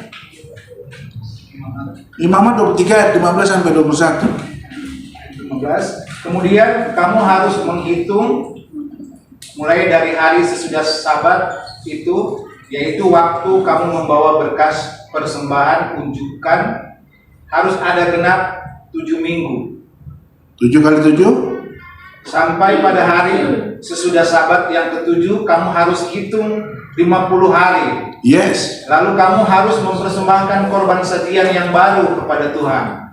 Imamat 23 ayat 15 sampai 21. 15. Kemudian kamu harus menghitung mulai dari hari sesudah Sabat itu, yaitu waktu kamu membawa berkas persembahan unjukan, harus ada genap 7 minggu. 7 kali 7? Sampai pada hari sesudah Sabat yang ke-7 kamu harus hitung 50 hari. Yes. Lalu kamu harus mempersembahkan korban sedian yang baru kepada Tuhan.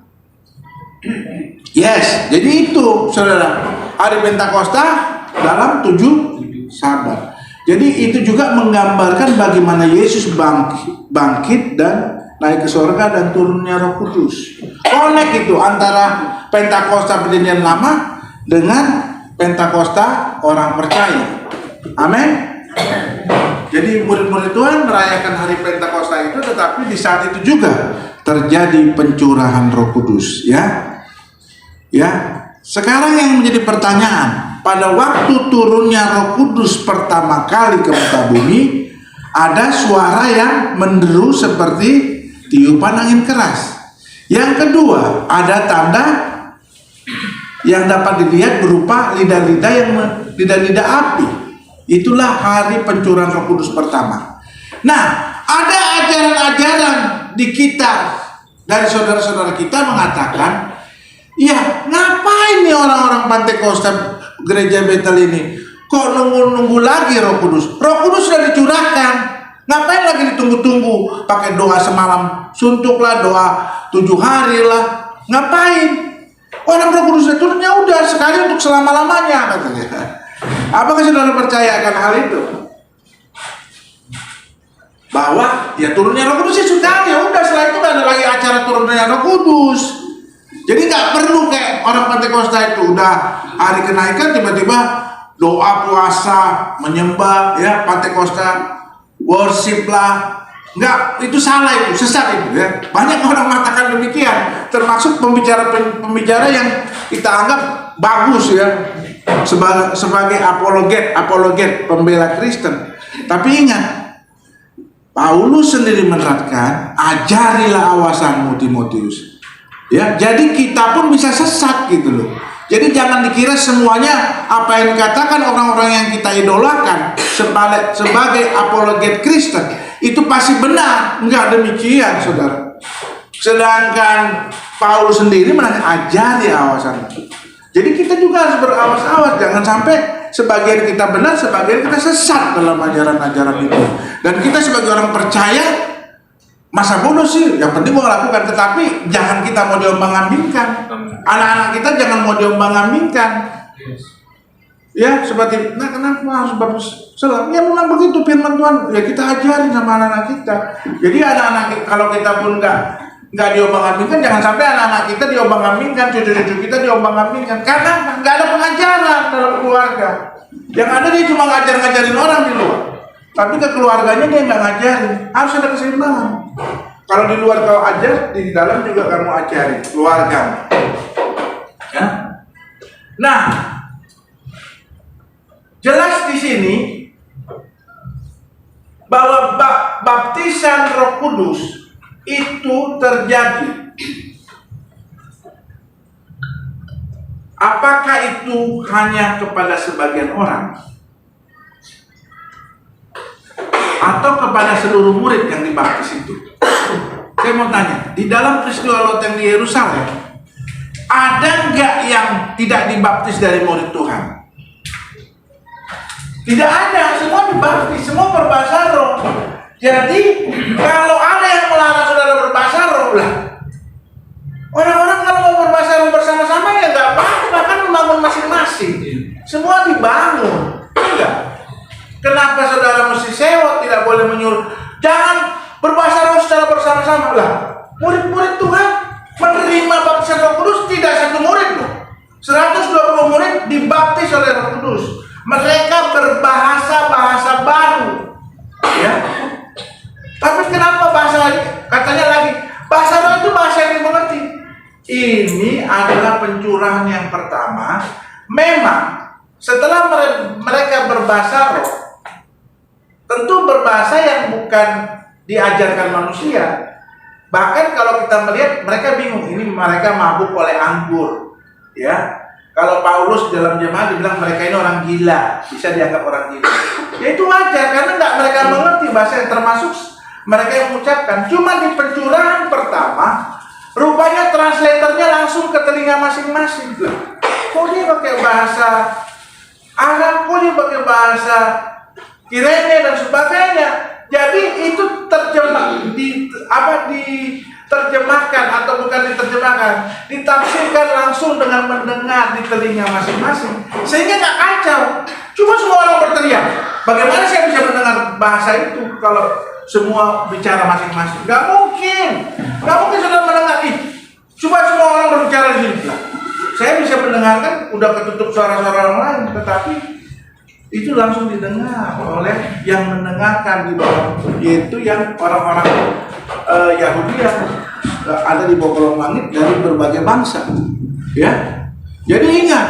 Yes. Jadi itu, saudara, hari Pentakosta dalam 7 Sabat. Jadi itu juga menggambarkan bagaimana Yesus bangkit dan naik ke surga dan turunnya Roh Kudus. Connect itu antara Pentakosta Perjanjian Lama dengan Pentakosta orang percaya. Amin. Jadi murid-murid Tuhan merayakan hari Pentakosta itu, tetapi di saat itu juga terjadi pencurahan Roh Kudus, ya. Ya. Sekarang yang menjadi pertanyaan, pada waktu turunnya Roh Kudus pertama kali ke muka bumi, ada suara yang menderu seperti tiupan angin keras. Yang kedua, ada tanda yang dapat dilihat berupa lidah-lidah api. Itulah hari pencurahan Roh Kudus pertama. Nah, ada ajaran-ajaran di kita dari saudara-saudara kita mengatakan, ya, ngapain nih orang-orang Pentakosta gereja Betel ini kok nunggu lagi Roh Kudus? Roh Kudus sudah dicurahkan. Ngapain lagi ditunggu-tunggu? Pakai doa semalam suntuk lah, doa 7 hari lah. Ngapain? Orang Roh Kudus sudah turun, ya udah sekali untuk selama-lamanya, katanya. Apakah saudara percaya akan hal itu? Bahwa ya turunnya Roh Kudus ya sudah, ya udah, setelah itu nggak ada lagi acara turunnya Roh Kudus. Jadi nggak perlu kayak orang Pentakosta itu udah hari kenaikan tiba-tiba doa, puasa, menyembah, ya Pentakosta worship lah. Enggak, itu salah, itu sesat itu, ya. Banyak orang mengatakan demikian, termasuk pembicara yang kita anggap bagus, ya, sebagai apologet pembela Kristen. Tapi ingat, Paulus sendiri menerapkan, ajarilah awasanmu Timotius. Ya, jadi kita pun bisa sesat gitu loh. Jadi jangan dikira semuanya apa yang dikatakan orang-orang yang kita idolakan sebagai apologet Kristen itu pasti benar. Enggak demikian, saudara. Sedangkan Paulus sendiri ajari awasan. Jadi kita juga harus berawas-awas, jangan sampai sebagian kita benar, sebagian kita sesat dalam ajaran-ajaran itu. Dan kita sebagai orang percaya, masa bodoh sih, yang penting mau lakukan, tetapi jangan kita mau diombang-ambingkan. Anak-anak kita jangan mau diombang-ambingkan. Ya, seperti, nah kenapa harus bagus selam? Ya memang begitu firman Tuhan. Ya kita ajarin sama anak-anak kita. Jadi anak-anak kita, kalau kita pun nggak diombang-ambingkan, jangan sampai anak-anak kita diombang-ambingkan, cucu-cucu kita diombang-ambingkan. Karena nggak ada pengajaran dalam keluarga. Yang ada dia cuma ngajarin orang di luar. Tapi ke keluarganya dia nggak ngajarin. Harus ada keseimbangan. Kalau di luar kau ajar, di dalam juga kamu ajari keluarga. Ya. Nah, jelas di sini bahwa baptisan Roh Kudus itu terjadi. Apakah itu hanya kepada sebagian orang? Atau kepada seluruh murid yang dibaptis itu? Saya mau tanya, di dalam peristiwa loteng di Yerusalem, ada nggak yang tidak dibaptis dari murid Tuhan? Tidak ada, semua dibaptis, semua berbahasa roh. Jadi kalau ada yang melarang saudara berbahasa roh lah, orang-orang kalau mau berbahasa roh bersama-sama ya nggak apa-apa, kan membangun masing-masing. Semua dibangun, enggak? Kenapa saudara mesti sewot, tidak boleh menyuruh? Jangan berbahasa roh secara bersama-sama lah. Murid-murid Tuhan menerima baptisan Roh Kudus tidak satu murid loh. 120 murid dibaptis oleh Roh Kudus. Mereka berbahasa baru, ya. Tapi kenapa bahasa katanya lagi bahasa roh itu bahasa yang dimengerti? Ini adalah pencurahan yang pertama. Memang setelah mereka berbahasa roh, tentu berbahasa yang bukan diajarkan manusia. Bahkan kalau kita melihat mereka bingung, ini mereka mabuk oleh anggur, ya. Kalau Paulus dalam jemaat dibilang mereka ini orang gila, bisa dianggap orang gila. Ya itu wajar karena nggak mereka mengerti bahasa yang termasuk mereka yang mengucapkan. Cuma di pencurahan pertama, rupanya translatornya langsung ke telinga masing-masing. Kok dia pakai bahasa Arab, kok dia pakai bahasa Kirene dan sebagainya. Jadi itu diterjemahkan atau bukan diterjemahkan, ditafsirkan langsung dengan mendengar di telinga masing-masing, sehingga nggak kacau. Cuma semua orang berteriak. Bagaimana saya bisa mendengar bahasa itu kalau semua bicara masing-masing? Nggak mungkin saudara mendengar. Coba semua orang berbicara di sini. Saya bisa mendengarkan, udah ketutup suara-suara orang lain, tetapi itu langsung didengar oleh yang mendengarkan di bawah, yaitu yang orang-orang Yahudi yang ada di bawah kolong langit dari berbagai bangsa, ya. Jadi ingat,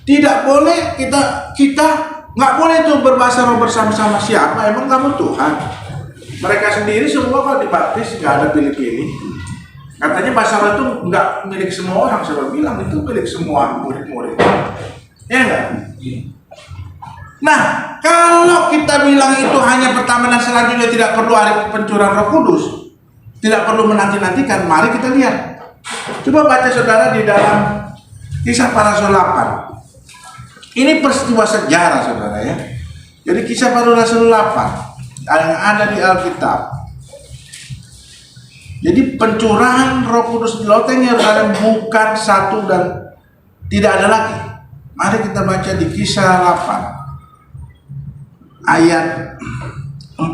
tidak boleh kita nggak boleh tuh berbahasa roh bersama-sama. Siapa? Emang kamu Tuhan? Mereka sendiri semua kalau dibaptis nggak ada pilih-pilih. Katanya bahasa roh itu nggak milik semua orang. Saya bilang itu milik semua murid-murid, ya enggak? Nah, kalau kita bilang itu hanya pertama dan selanjutnya tidak perlu ada pencurahan Roh Kudus, tidak perlu menanti-nantikan, mari kita lihat. Coba baca saudara di dalam Kisah Para Rasul 8. Ini peristiwa sejarah saudara ya. Jadi Kisah Para Rasul 8 yang ada di Alkitab. Jadi pencurahan Roh Kudus di loteng Yerusalem bukan satu dan tidak ada lagi. Mari kita baca di Kisah 8. Ayat 14.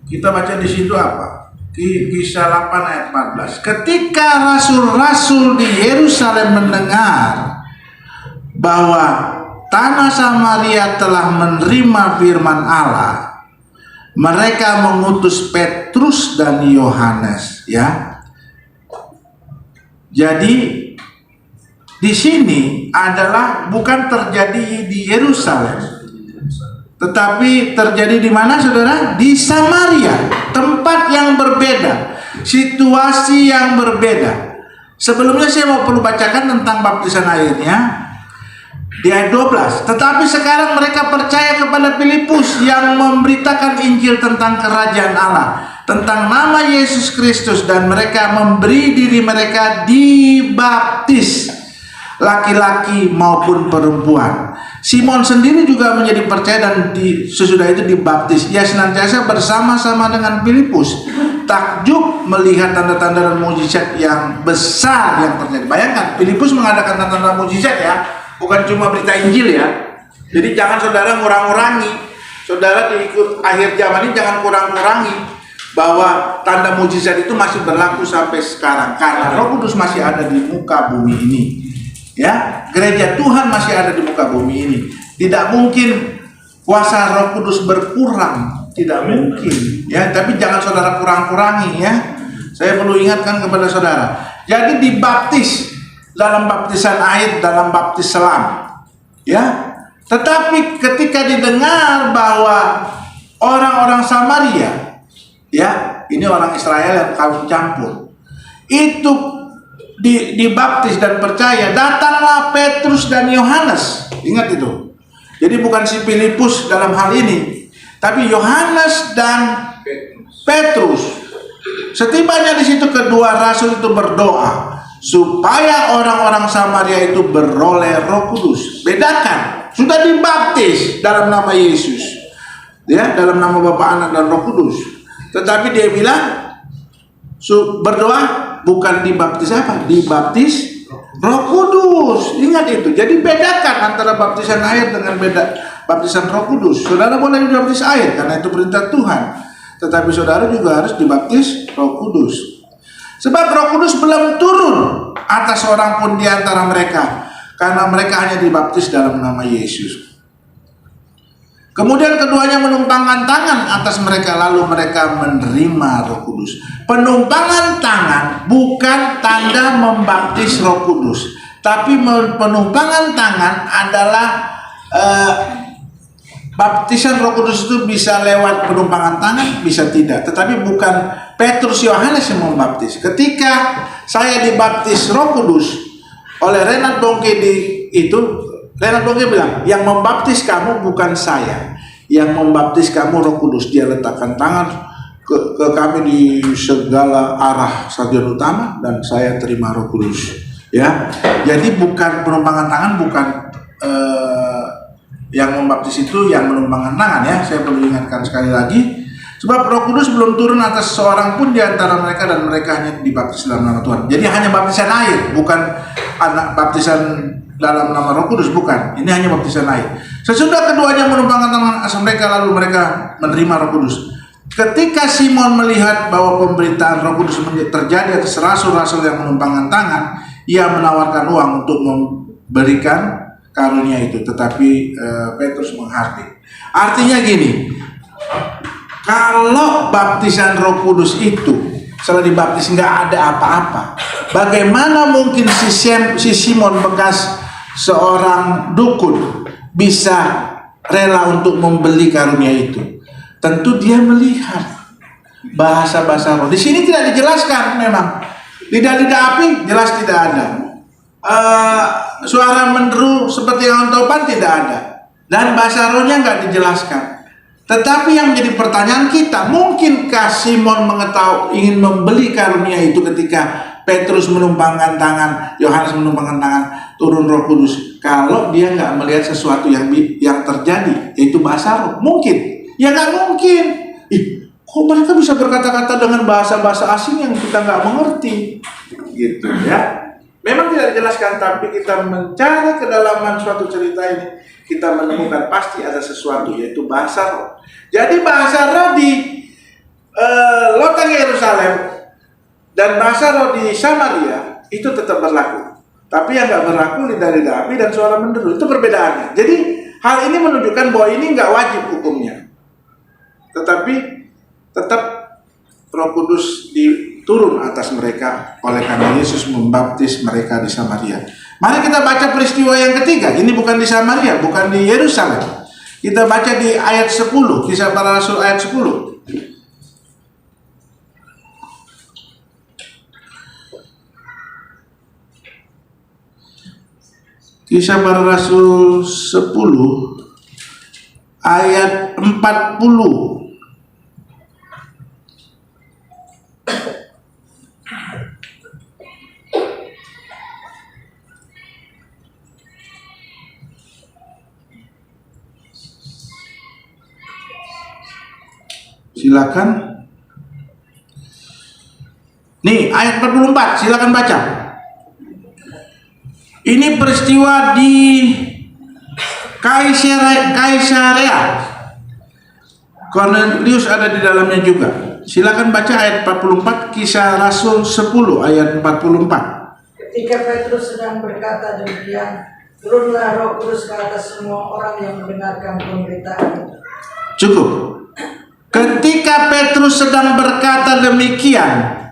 Kita baca di situ apa? Kisah 8 ayat 14. Ketika rasul-rasul di Yerusalem mendengar bahwa tanah Samaria telah menerima firman Allah, mereka mengutus Petrus dan Yohanes, ya. Jadi di sini adalah bukan terjadi di Yerusalem, tetapi terjadi di mana saudara? Di Samaria, tempat yang berbeda, situasi yang berbeda. Sebelumnya saya mau perlu bacakan tentang baptisan airnya di ayat 12. Tetapi sekarang mereka percaya kepada Filipus yang memberitakan Injil tentang kerajaan Allah, tentang nama Yesus Kristus, dan mereka memberi diri mereka dibaptis, laki-laki maupun perempuan. Simon sendiri juga menjadi percaya dan sesudah itu dibaptis. Ia senantiasa bersama-sama dengan Filipus, takjub melihat tanda-tanda dan mukjizat yang besar yang terjadi. Bayangkan, Filipus mengadakan tanda-tanda mukjizat ya, bukan cuma berita Injil ya. Jadi jangan saudara ngurang-ngurangi. Saudara di akhir zaman ini jangan kurang-kurangi bahwa tanda mukjizat itu masih berlaku sampai sekarang karena Roh Kudus masih ada di muka bumi ini. Ya, gereja Tuhan masih ada di muka bumi ini. Tidak mungkin kuasa Roh Kudus berkurang, tidak mungkin. Ya, tapi jangan saudara kurang-kurangi ya. Saya perlu ingatkan kepada saudara. Jadi dibaptis dalam baptisan air, dalam baptis selam. Ya. Tetapi ketika didengar bahwa orang-orang Samaria, ya, ini orang Israel yang kawin campur, itu dibaptis dan percaya, datanglah Petrus dan Yohanes. Ingat itu. Jadi bukan si Filipus dalam hal ini, tapi Yohanes dan Petrus. Setibanya di situ kedua rasul itu berdoa. supaya orang-orang Samaria itu beroleh Roh Kudus. Bedakan, sudah dibaptis dalam nama Yesus, ya, dalam nama Bapa, Anak, dan Roh Kudus. Tetapi dia bilang berdoa bukan dibaptis apa? Dibaptis Roh Kudus. Ingat itu. Jadi bedakan antara baptisan air dengan baptisan Roh Kudus. Saudara boleh dibaptis air karena itu perintah Tuhan, tetapi saudara juga harus dibaptis Roh Kudus. Sebab Roh Kudus belum turun atas orang pun di antara mereka, karena mereka hanya dibaptis dalam nama Yesus. Kemudian keduanya menumpangkan tangan atas mereka, lalu mereka menerima Roh Kudus. Penumpangan tangan bukan tanda membaptis Roh Kudus, tapi penumpangan tangan adalah baptisan Roh Kudus itu bisa lewat penumpangan tangan, bisa tidak. Tetapi bukan Petrus Yohanes yang membaptis. Ketika saya dibaptis Roh Kudus oleh Renat Bongke Renat Bongke bilang, yang membaptis kamu bukan saya, yang membaptis kamu Roh Kudus. Dia letakkan tangan ke kami di segala arah stadion utama dan saya terima Roh Kudus. Ya, jadi bukan penumpangan tangan, bukan yang membaptis itu yang menumpangkan tangan, ya. Saya perlu ingatkan sekali lagi. Sebab Roh Kudus belum turun atas seorang pun di antara mereka, dan mereka hanya dibaptis dalam nama Tuhan. Jadi hanya baptisan air, bukan baptisan dalam nama Roh Kudus, bukan. Ini hanya baptisan air. Sesudah keduanya menumpangkan tangan atas mereka, lalu mereka menerima Roh Kudus. Ketika Simon melihat bahwa pemberitaan Roh Kudus terjadi atas rasul-rasul yang menumpangkan tangan, ia menawarkan uang untuk memberikan karunia itu, tetapi Petrus menghardik. Artinya gini, kalau baptisan Roh Kudus itu setelah dibaptis nggak ada apa-apa, bagaimana mungkin si Simon bekas seorang dukun bisa rela untuk membeli karunia itu? Tentu dia melihat bahasa-bahasa roh. Di sini tidak dijelaskan memang. Lidah-lidah api jelas tidak ada. Suara menderu seperti yang topan tidak ada. Dan bahasa rohnya nggak dijelaskan. Tetapi yang menjadi pertanyaan kita, mungkinkah Simon mengetahui ingin membeli karunia itu ketika Petrus menumpangkan tangan, Yohanes menumpangkan tangan, turun Roh Kudus? Kalau dia nggak melihat sesuatu yang terjadi, yaitu bahasa roh, mungkin? Ya nggak mungkin. Kok mereka bisa berkata-kata dengan bahasa-bahasa asing yang kita nggak mengerti? Gitu ya. Memang tidak dijelaskan, tapi kita mencari kedalaman suatu cerita ini, kita menemukan pasti ada sesuatu, yaitu bahasa roh. Jadi bahasa roh di loteng Yerusalem dan bahasa roh di Samaria itu tetap berlaku. Tapi yang nggak berlaku lidah-lidah api dan suara menderu, itu perbedaannya. Jadi hal ini menunjukkan bahwa ini nggak wajib hukumnya. Tetapi tetap Roh Kudus turun atas mereka oleh karena Yesus membaptis mereka di Samaria. Mari kita baca peristiwa yang ketiga. Ini bukan di Samaria, bukan di Yerusalem. Kita baca di ayat 10, Kisah Para Rasul ayat 10. Kisah Para Rasul 10 ayat 40. Silakan. Nih, ayat 44, silakan baca. Ini peristiwa di Kaisarea. Cornelius ada di dalamnya juga. Silakan baca ayat 44, Kisah Rasul 10 ayat 44. Ketika Petrus sedang berkata demikian, turunlah Roh Kudus ke atas semua orang yang mendengarkan pemberitaan itu. Cukup. Ketika Petrus sedang berkata demikian,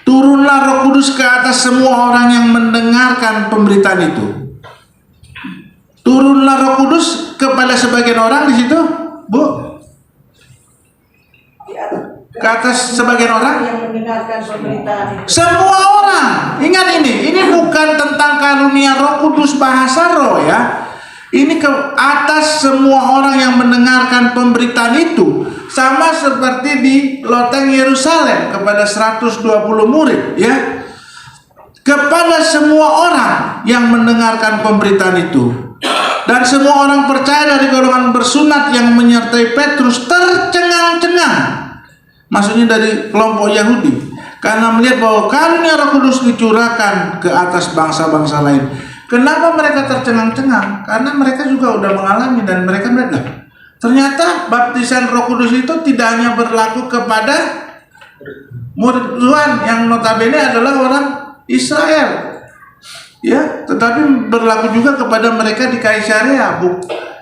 turunlah Roh Kudus ke atas semua orang yang mendengarkan pemberitaan itu. Turunlah Roh Kudus kepada sebagian orang di situ, Bu? Ke atas sebagian orang? Yang mendengarkan pemberitaan itu. Semua orang. Ingat ini bukan tentang karunia Roh Kudus bahasa roh, ya. Ini ke atas semua orang yang mendengarkan pemberitaan itu. Sama seperti di loteng Yerusalem kepada 120 murid, ya. kepada semua orang yang mendengarkan pemberitaan itu. Dan semua orang percaya dari golongan bersunat yang menyertai Petrus tercengang-cengang. Maksudnya dari kelompok Yahudi, karena melihat bahwa karunia Roh Kudus dicurahkan ke atas bangsa-bangsa lain. Kenapa mereka tercengang-cengang? Karena mereka juga udah mengalami dan mereka melihat, ternyata baptisan Roh Kudus itu tidak hanya berlaku kepada murid Tuhan yang notabene adalah orang Israel, ya, tetapi berlaku juga kepada mereka di Kaisarea,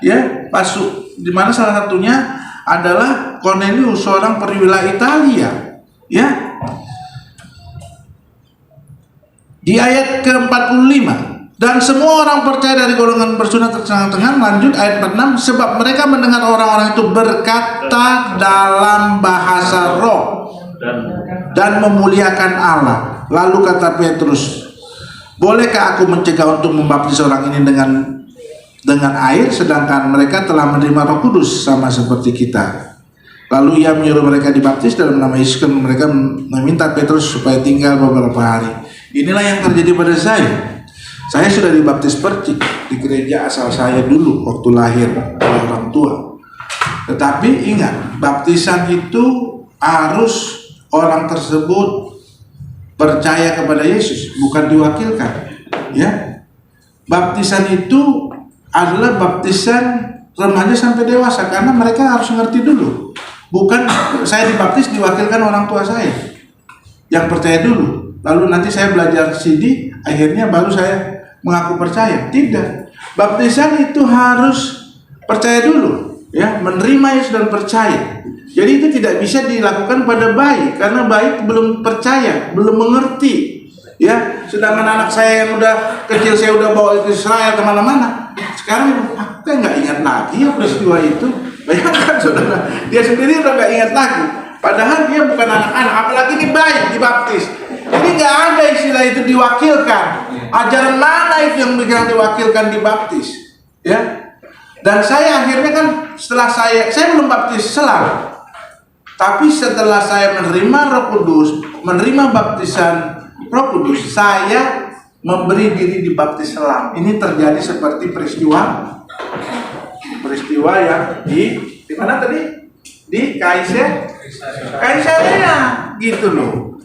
ya, pasuk, di mana salah satunya adalah Cornelius, seorang perwira Italia, ya. Di ayat ke-45, dan semua orang percaya dari golongan bersunat tercengang-cengang. Lanjut ayat 46, sebab mereka mendengar orang-orang itu berkata dalam bahasa roh dan memuliakan Allah. Lalu kata Petrus, bolehkah aku mencegah untuk membaptis orang ini dengan air, sedangkan mereka telah menerima Roh Kudus sama seperti kita? Lalu ia menyuruh mereka dibaptis dalam nama Yesus. Mereka meminta Petrus supaya tinggal beberapa hari. Inilah yang terjadi pada saya. Saya sudah dibaptis percik di gereja asal saya dulu waktu lahir oleh orang tua. Tetapi ingat, baptisan itu harus orang tersebut percaya kepada Yesus, bukan diwakilkan, ya. Baptisan itu adalah baptisan remaja sampai dewasa, karena mereka harus ngerti dulu. Bukan saya dibaptis diwakilkan orang tua saya yang percaya dulu, lalu nanti saya belajar CD, akhirnya baru saya mengaku percaya. Tidak, baptisan itu harus percaya dulu, ya, menerima Yesus dan percaya. Jadi itu tidak bisa dilakukan pada bayi, karena bayi belum percaya, belum mengerti, ya. Sedangkan anak saya yang udah kecil, saya udah bawa ke Israel kemana-mana. Sekarang aku kan nggak ingat lagi ya peristiwa itu. Bayangkan saudara, dia sendiri udah nggak ingat lagi. Padahal dia bukan anak-anak, apalagi ini bayi dibaptis. Jadi nggak ada istilah itu diwakilkan. Ajaran mana itu yang bilang diwakilkan dibaptis, ya? Dan saya akhirnya kan setelah saya belum baptis selang. Tapi setelah saya menerima Roh Kudus, menerima baptisan Roh Kudus, saya memberi diri dibaptis selang. Ini terjadi seperti peristiwa yang di mana tadi? Di Kaisarea, gitu loh.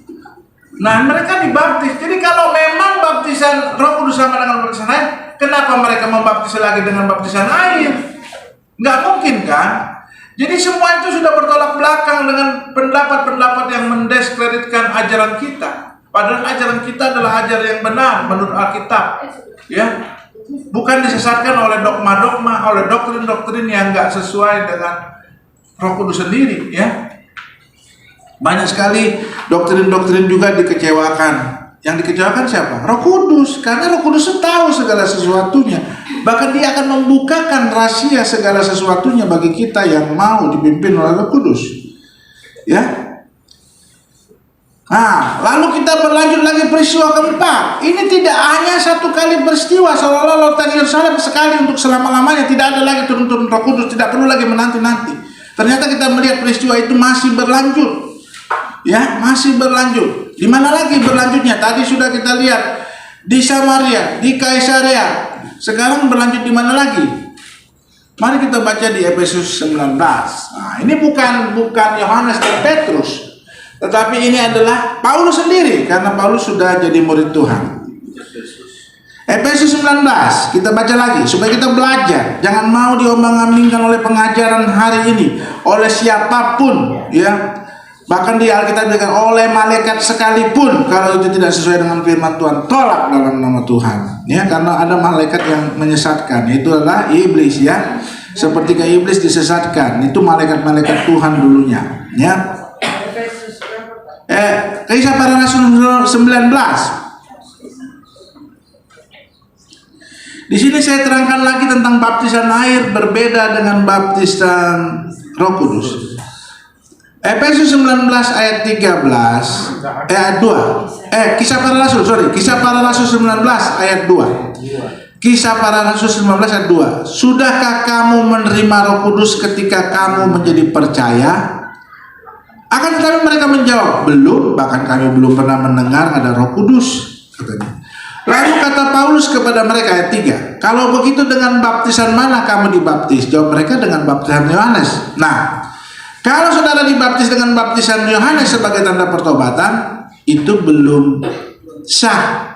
Nah, mereka dibaptis. Jadi kalau memang baptisan Roh Kudus sama dengan baptisan air, kenapa mereka membaptis lagi dengan baptisan air? Nggak mungkin kan? Jadi semua itu sudah bertolak belakang dengan pendapat-pendapat yang mendiskreditkan ajaran kita. Padahal ajaran kita adalah ajaran yang benar menurut Alkitab, ya. Bukan disesatkan oleh dogma-dogma, oleh doktrin-doktrin yang nggak sesuai dengan Roh Kudus sendiri, ya. Banyak sekali doktrin-doktrin juga dikecewakan. Yang dikecewakan siapa? Roh Kudus, karena Roh Kudus tahu segala sesuatunya. Bahkan dia akan membukakan rahasia segala sesuatunya bagi kita yang mau dipimpin oleh Roh Kudus, ya. Nah, lalu kita berlanjut lagi peristiwa keempat. Ini tidak hanya satu kali peristiwa seolah-olah lautan Yerusalem sekali untuk selama-lamanya. Tidak ada lagi turun-turun Roh Kudus, tidak perlu lagi menanti-nanti. Ternyata kita melihat peristiwa itu masih berlanjut, ya, masih berlanjut. Di mana lagi berlanjutnya? Tadi sudah kita lihat di Samaria, di Kaisarea. Sekarang berlanjut di mana lagi? Mari kita baca di Efesus 19. Nah, ini bukan Yohanes dan Petrus, tetapi ini adalah Paulus sendiri, karena Paulus sudah jadi murid Tuhan. Efesus 19, kita baca lagi supaya kita belajar. Jangan mau diombang-ambingkan oleh pengajaran hari ini oleh siapapun, ya. Bahkan di Alkitab dikatakan oleh malaikat sekalipun, kalau itu tidak sesuai dengan firman Tuhan, tolak dalam nama Tuhan, ya. Karena ada malaikat yang menyesatkan, itu adalah iblis, ya. Seperti iblis disesatkan, itu malaikat-malaikat Tuhan dulunya, ya. Kisah Para Rasul 19. Di sini saya terangkan lagi tentang baptisan air berbeda dengan baptisan Roh Kudus. Efesus 19 ayat 13 ayat 2. Kisah Para Rasul 19 ayat 2. Kisah Para Rasul 19 ayat 2. Sudahkah kamu menerima Roh Kudus ketika kamu menjadi percaya? Akan tetapi mereka menjawab, belum, bahkan kami belum pernah mendengar ada Roh Kudus. katanya. Lalu kata Paulus kepada mereka, ayat 3, kalau begitu dengan baptisan mana kamu dibaptis? Jawab mereka, dengan baptisan Yohanes. Nah, kalau saudara dibaptis dengan baptisan Yohanes sebagai tanda pertobatan, itu belum sah.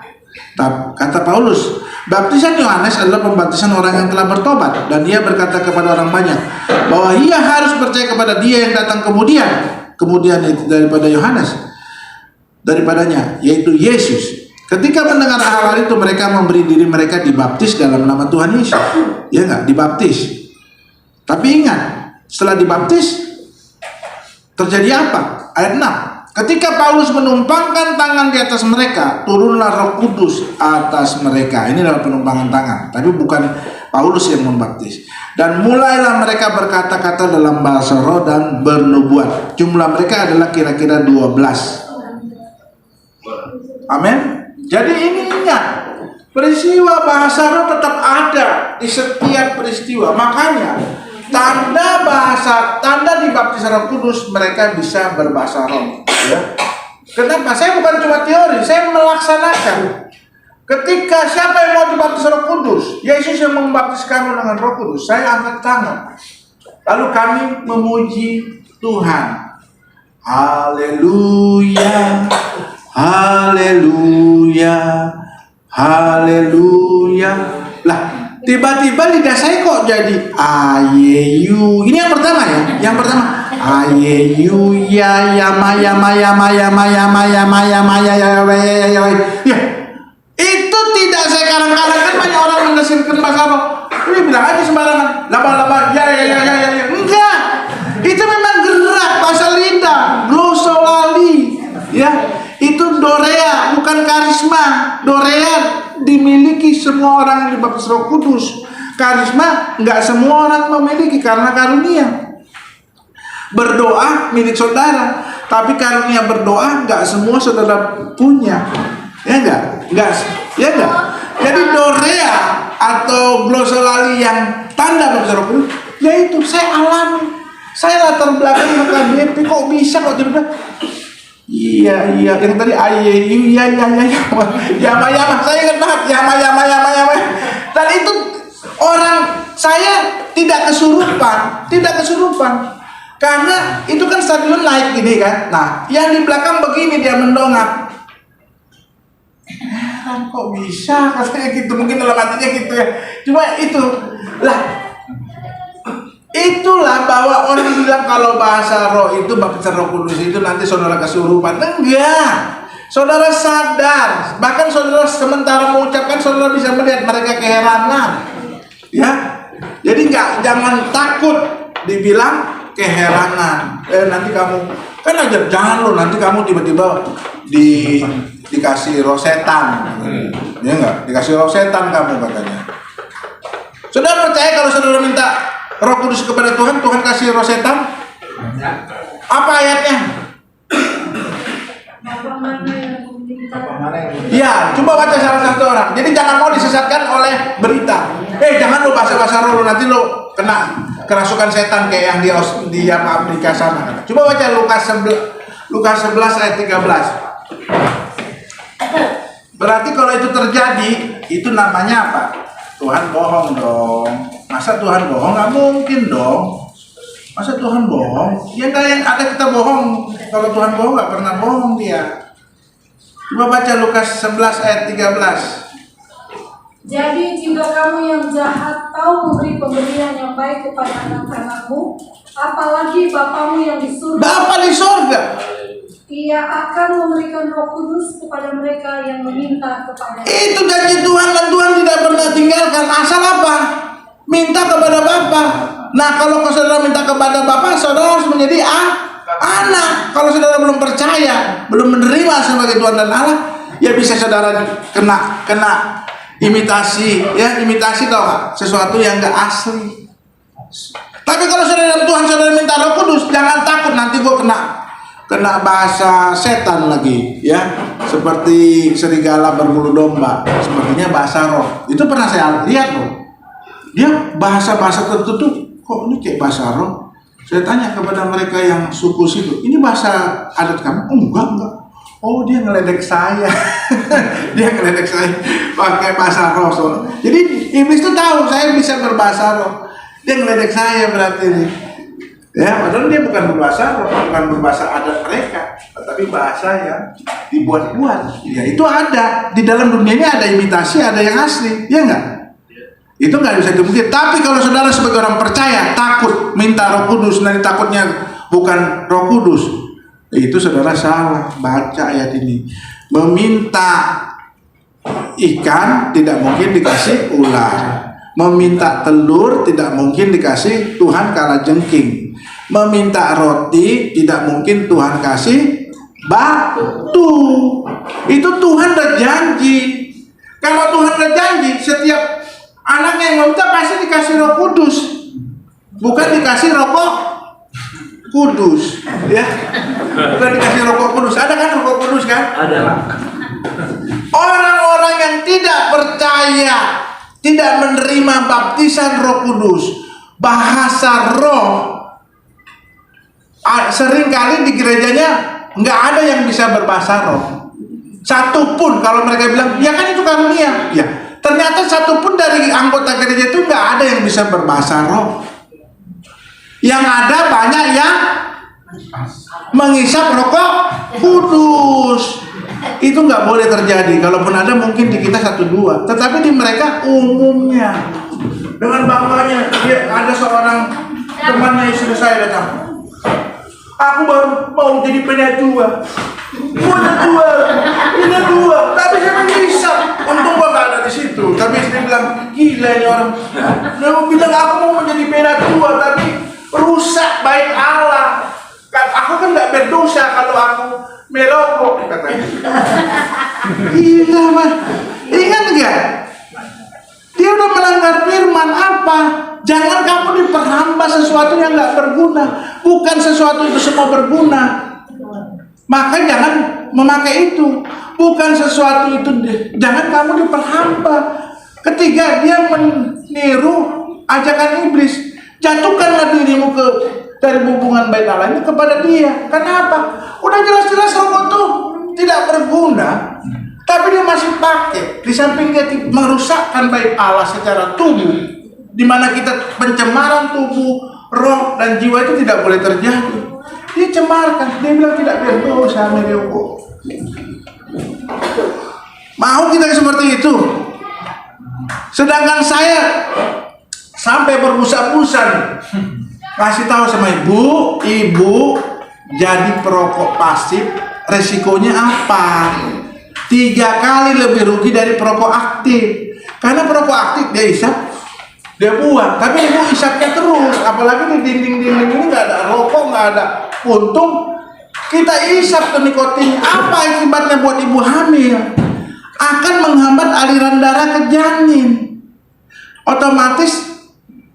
Kata Paulus, baptisan Yohanes adalah pembaptisan orang yang telah bertobat, dan ia berkata kepada orang banyak bahwa ia harus percaya kepada Dia yang datang kemudian itu daripada Yohanes, daripadanya, yaitu Yesus. Ketika mendengar hal-hal itu, mereka memberi diri mereka dibaptis dalam nama Tuhan Yesus. Ya enggak? Dibaptis. Tapi ingat, setelah dibaptis terjadi apa? Ayat 6. Ketika Paulus menumpangkan tangan di atas mereka, turunlah Roh Kudus atas mereka. Ini adalah penumpangan tangan, tapi bukan Paulus yang membaptis. Dan mulailah mereka berkata-kata dalam bahasa roh dan bernubuat. Jumlah mereka adalah kira-kira 12. Amin. Jadi ini ingat, peristiwa bahasa roh tetap ada di setiap peristiwa. Makanya tanda dibaptis Roh Kudus, mereka bisa berbahasa roh. Ya. Kenapa? Saya bukan cuma teori, saya melaksanakan. Ketika siapa yang mau dibaptis Roh Kudus, Yesus yang membaptis kamu dengan Roh Kudus, saya angkat tangan. Lalu kami memuji Tuhan. Haleluya. Haleluya, haleluya. Lah, tiba-tiba lidah saya kok jadi ayeyu. Ini yang pertama ya. Yang pertama ayeyu ya maya. Ya, itu tidak saya kadang-kadang kan banyak orang mendesinkan bahasa roh. Ini bilang aja sembarangan. Laba-laba ya. Enggak. Itu memang gerak bahasa lidah, glosolali. Ya. Itu dorea, bukan karisma. Dorea dimiliki semua orang yang dibaptis Roh Kudus. Karisma nggak semua orang memiliki karena karunia. Berdoa milik saudara, tapi karunia berdoa nggak semua saudara punya. Ya enggak? Ya enggak? Jadi dorea atau glosolali yang tanda baptis Roh Kudus, yaitu saya alami. Saya latar belakang KBP, kok bisa kok tiba-tiba iya yang tadi ayeyu ya yama saya ingat banget yama dan itu orang saya tidak kesurupan karena itu kan stadion naik gini kan. Nah, yang di belakang begini dia mendongak, kok bisa katanya gitu, mungkin dalam hatinya gitu ya. Cuma itulah bahwa orang bilang kalau bahasa roh itu baptisan Roh Kudus itu nanti saudara kesurupan. Enggak. Saudara sadar, bahkan saudara sementara mengucapkan saudara bisa melihat mereka keheranan. Ya. Jadi jangan takut dibilang keheranan. Nanti kamu kan aja jangan lo nanti kamu tiba-tiba dikasih roh setan. Ya enggak? Dikasih roh setan kamu katanya. Saudara percaya kalau saudara minta Roh Kudus kepada Tuhan, Tuhan kasih roh setan? Apa ayatnya? Ya, coba baca salah satu orang. Jadi jangan mau disesatkan oleh berita. Jangan lo bahasa roh, nanti lo kena kerasukan setan kayak yang di Amerika sana. Coba baca Lukas 11 ayat 13. Berarti kalau itu terjadi, itu namanya apa? Tuhan bohong dong. Masa Tuhan bohong? Nggak mungkin dong. Masa Tuhan bohong? Ya nggak yang ada kita bohong. Kalau Tuhan bohong nggak pernah bohong dia. Coba baca Lukas 11 ayat 13. Jadi jika kamu yang jahat tahu memberi pemberian yang baik kepada anak-anakmu, apalagi Bapamu yang di surga. Bapa di surga. Ia akan memberikan Roh Kudus kepada mereka yang meminta kepada. Itu janji Tuhan dan Tuhan tidak pernah tinggalkan. Asal apa? Minta kepada Bapa. Nah, kalau saudara minta kepada Bapa, saudara harus menjadi anak. Kalau saudara belum percaya, belum menerima sebagai Tuhan dan Allah, ya bisa saudara kena imitasi, ya imitasi tau gak? Sesuatu yang gak asli. Tapi kalau saudara dalam Tuhan saudara minta Roh Kudus, jangan takut nanti gua kena bahasa setan lagi, ya seperti serigala berbulu domba, sepertinya bahasa roh. Itu pernah saya lihat loh. Dia bahasa-bahasa tertentu, kok ini kayak bahasa roh. Saya tanya kepada mereka yang suku situ, ini bahasa adat kamu? Oh, enggak. oh dia ngeledek saya. Dia ngeledek saya pakai bahasa roh. Jadi iblis itu tahu saya bisa berbahasa roh. Dia ngeledek saya berarti ini. Ya, padahal dia bukan berbahasa roh, bukan berbahasa adat mereka, tetapi bahasa yang dibuat-buat. Ya itu ada di dalam dunia ini, ada imitasi, ada yang asli, ya enggak? Itu nggak bisa dimungkir. Tapi kalau saudara sebagai orang percaya takut minta Roh Kudus, nanti takutnya bukan Roh Kudus, itu saudara salah. Baca ayat ini. Meminta ikan tidak mungkin dikasih ular. Meminta telur tidak mungkin dikasih Tuhan kalajengking. Meminta roti tidak mungkin Tuhan kasih batu. Itu Tuhan udah janji. Kalau Tuhan udah janji, setiap anaknya yang meminta pasti dikasih Roh Kudus, bukan dikasih Roh Kudus, ya. Bukan dikasih Roh Kudus. Ada kan Roh Kudus kan? Ada. Orang-orang yang tidak percaya, tidak menerima baptisan Roh Kudus, bahasa roh, seringkali di gerejanya nggak ada yang bisa berbahasa roh. Satu pun. Kalau mereka bilang, ya kan itu karunia, ya. Ternyata satu pun dari anggota gereja itu nggak ada yang bisa berbahasa roh. Yang ada banyak yang menghisap Roh Kudus. Itu nggak boleh terjadi. Kalaupun ada mungkin di kita 1-2, tetapi di mereka umumnya. Dengan bangganya, dia ada seorang temannya istri saya datang. Aku baru mau jadi penatua. Penatua. Tapi saya menghisap. Untung gua nggak ada di situ. Tapi istri bilang, gila ini orang. Dia bilang aku mau menjadi penatua, tapi rusak bait Allah. Aku kan nggak berdosa kalau aku merokok, katanya. Gila, Mas. Ingat nggak? Dia udah melanggar firman apa? Jangan kamu diperhamba sesuatu yang nggak berguna. Bukan sesuatu itu semua berguna. Maka jangan memakai itu. Bukan sesuatu itu. Jangan kamu diperhamba. Ketiga, dia meniru ajakan iblis. Jatuhkanlah dirimu dari hubungan bait Allah ini kepada dia. Kenapa? Udah jelas-jelas rokok tuh tidak berguna, tapi dia masih pakai. Di samping dia merusakkan bait Allah secara tubuh, di mana kita pencemaran tubuh, roh dan jiwa itu tidak boleh terjadi. Dia cemarkan. Dia bilang tidak berdosa, merokok. Mau kita seperti itu? Sedangkan saya sampai berbusa-busa kasih tahu sama ibu jadi perokok pasif resikonya apa? 3 kali lebih rugi dari perokok aktif. Karena perokok aktif dia isap, dia buang, tapi ibu isapnya terus. Apalagi di dinding-dinding ini nggak ada rokok, nggak ada puntung, kita isap tuh nikotin. Apa akibatnya buat ibu hamil? Akan menghambat aliran darah ke janin. Otomatis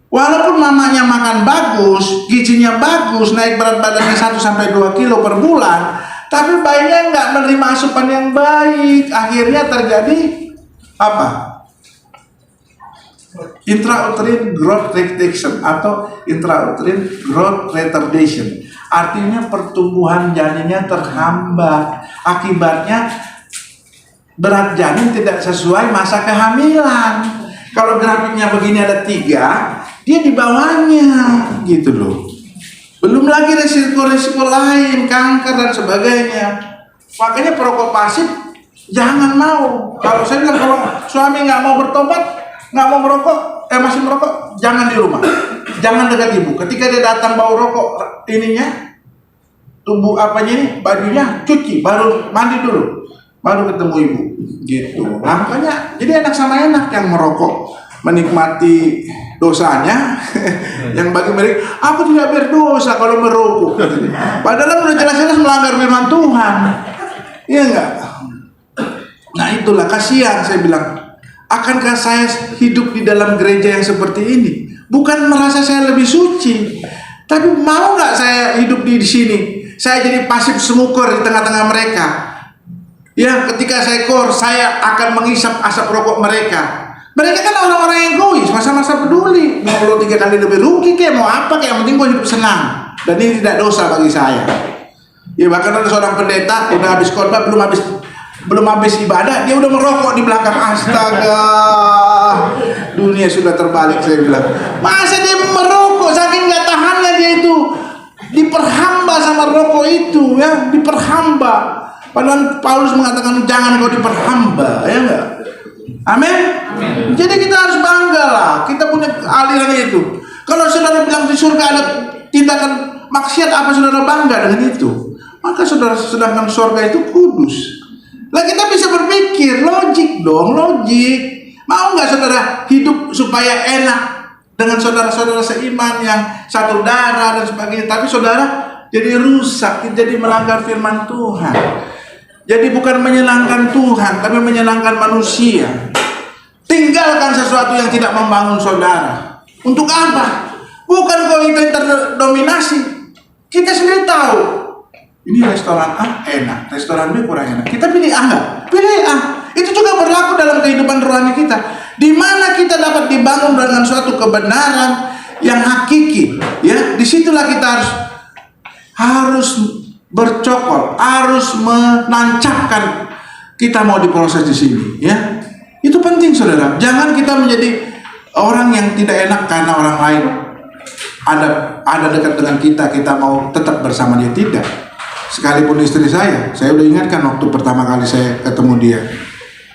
walaupun mamanya makan bagus, gizinya bagus, naik berat badannya 1-2 kilo per bulan, tapi bayinya nggak menerima asupan yang baik. Akhirnya terjadi apa? Intrauterine growth retardation atau intrauterine growth retardation. Artinya pertumbuhan janinnya terhambat. Akibatnya berat janin tidak sesuai masa kehamilan. Kalau grafiknya begini ada 3, dia di bawahnya gitu loh. Belum lagi resiko-resiko lain, kanker dan sebagainya. Makanya perokok pasif jangan mau. Kalau saya bilang kalau suami nggak mau bertobat, nggak mau merokok, masih merokok, jangan di rumah, jangan dekat ibu. Ketika dia datang bawa rokok ininya, tubuh apanya ini, bajunya cuci, baru mandi dulu, baru ketemu ibu. Gitu. Nah, makanya jadi enak sama enak yang merokok menikmati dosanya yang bagi mereka aku tidak berdosa kalau merokok. Padahal udah jelas-jelas melanggar firman Tuhan. Iya enggak? Nah itulah kasihan saya bilang. Akankah saya hidup di dalam gereja yang seperti ini? Bukan merasa saya lebih suci, tapi mau nggak saya hidup di sini? Saya jadi pasif smoker di tengah-tengah mereka. Ya, ketika saya saya akan menghisap asap rokok mereka. Mereka kan orang-orang yang egois, masa-masa peduli. Mau lo 3 kali lebih rugi kayak mau apa kayak, yang penting gue hidup senang. Dan ini tidak dosa bagi saya. Ya bahkan ada seorang pendeta udah habis khotbah belum habis ibadah dia udah merokok di belakang. Astaga, dunia sudah terbalik, saya bilang. Masa dia merokok, saking nggak tahannya dia itu diperhamba sama rokok itu, ya, diperhamba. Padahal Paulus mengatakan jangan kau diperhamba, ya enggak? Amin. Jadi kita harus bangga lah, kita punya aliran itu. Kalau saudara bilang di surga ada tindakan maksiat, apa saudara bangga dengan itu? Maka saudara, sedangkan surga itu kudus. Lah kita bisa berpikir, logik dong, logik. Mau nggak saudara hidup supaya enak dengan saudara-saudara seiman yang satu darah dan sebagainya, tapi saudara jadi rusak, jadi melanggar firman Tuhan. Jadi bukan menyenangkan Tuhan, tapi menyenangkan manusia. Tinggalkan sesuatu yang tidak membangun saudara. Untuk apa? Bukan kalau kita terdominasi. Kita sendiri tahu. Ini restoran A enak, restoran B kurang enak. Kita pilih A nggak? Pilih A. Itu juga berlaku dalam kehidupan rohani kita. Di mana kita dapat dibangun dengan suatu kebenaran yang hakiki, ya, disitulah kita harus bercokol, harus menancapkan kita mau diproses di sini, ya. Itu penting, saudara. Jangan kita menjadi orang yang tidak enak karena orang lain ada dekat dengan kita mau tetap bersama dia, tidak. Sekalipun istri saya udah ingatkan waktu pertama kali saya ketemu dia,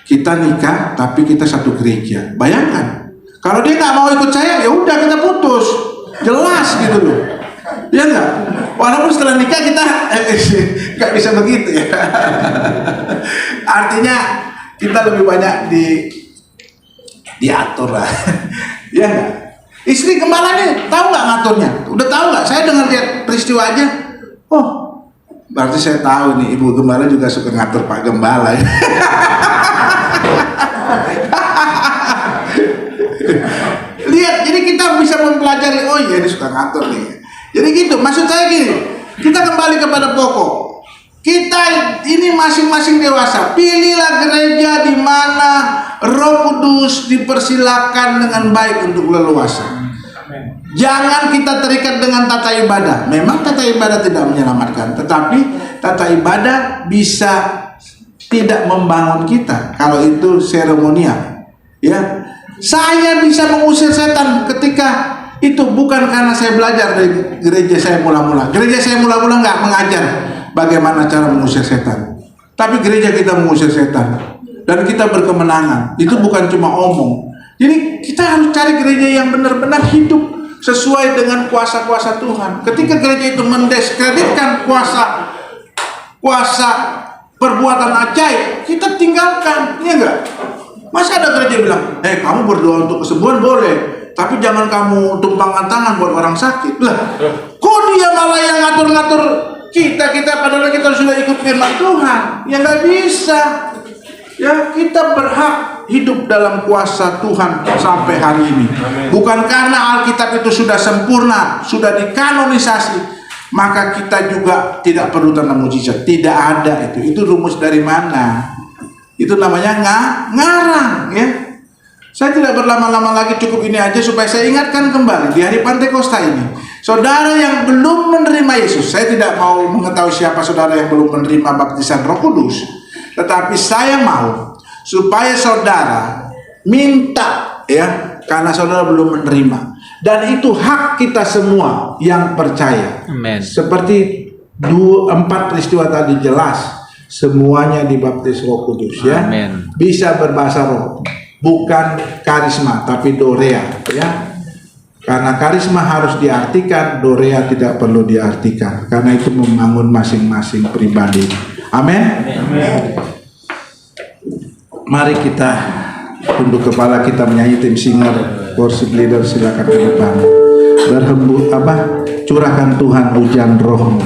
kita nikah tapi kita satu gereja. Bayangkan, kalau dia nggak mau ikut saya, ya udah kita putus, jelas gitu loh, ya nggak? Walaupun setelah nikah kita nggak bisa begitu ya. Artinya kita lebih banyak diatur lah, ya nggak? Istri gembalanya tahu nggak ngaturnya? Udah tahu nggak? Saya dengar lihat peristiwa aja, oh, berarti saya tahu nih ibu gembala juga suka ngatur Pak Gembala. Lihat, jadi kita bisa mempelajari, oh iya dia suka ngatur nih. Jadi gitu, maksud saya gini, kita kembali kepada pokok. Kita ini masing-masing dewasa, pilihlah gereja di mana Roh Kudus dipersilakan dengan baik untuk leluasa. Jangan kita terikat dengan tata ibadah. Memang tata ibadah tidak menyelamatkan, tetapi tata ibadah bisa tidak membangun kita kalau itu seremonial. Ya, saya bisa mengusir setan ketika itu bukan karena saya belajar dari gereja saya mula-mula. Gereja saya mula-mula nggak mengajar bagaimana cara mengusir setan, tapi gereja kita mengusir setan dan kita berkemenangan. Itu bukan cuma omong. Jadi kita harus cari gereja yang benar-benar hidup sesuai dengan kuasa-kuasa Tuhan. Ketika gereja itu mendiskreditkan kuasa perbuatan ajaib, kita tinggalkan, ya enggak? Masa ada gereja bilang, kamu berdoa untuk kesembuhan boleh, tapi jangan kamu tumpangan tangan buat orang sakit. Lah, kok dia malah yang ngatur-ngatur kita padahal kita sudah ikut firman Tuhan? Ya nggak bisa. Ya, kita berhak hidup dalam kuasa Tuhan sampai hari ini. Bukan karena Alkitab itu sudah sempurna, sudah dikanonisasi, maka kita juga tidak perlu tanda mujizat. Tidak ada itu. Itu rumus dari mana? Itu namanya ngarang, ya. Saya tidak berlama-lama lagi, cukup ini aja supaya saya ingatkan kembali di hari Pantekosta ini. Saudara yang belum menerima Yesus, saya tidak mau mengetahui siapa saudara yang belum menerima baptisan Roh Kudus, tetapi saya mau supaya saudara minta, ya, karena saudara belum menerima. Dan itu hak kita semua yang percaya. Amen. Seperti 4 peristiwa tadi jelas, semuanya dibaptis Roh Kudus, ya. Amen. Bisa berbahasa roh, bukan karisma tapi dorea, ya. Karena karisma harus diartikan, dorea tidak perlu diartikan, karena itu membangun masing-masing pribadi. Amin. Mari kita tunduk kepala, kita menyanyi. Tim singer, worship leader, silakan ke depan. Berhembus curahkan Tuhan hujan roh-Mu.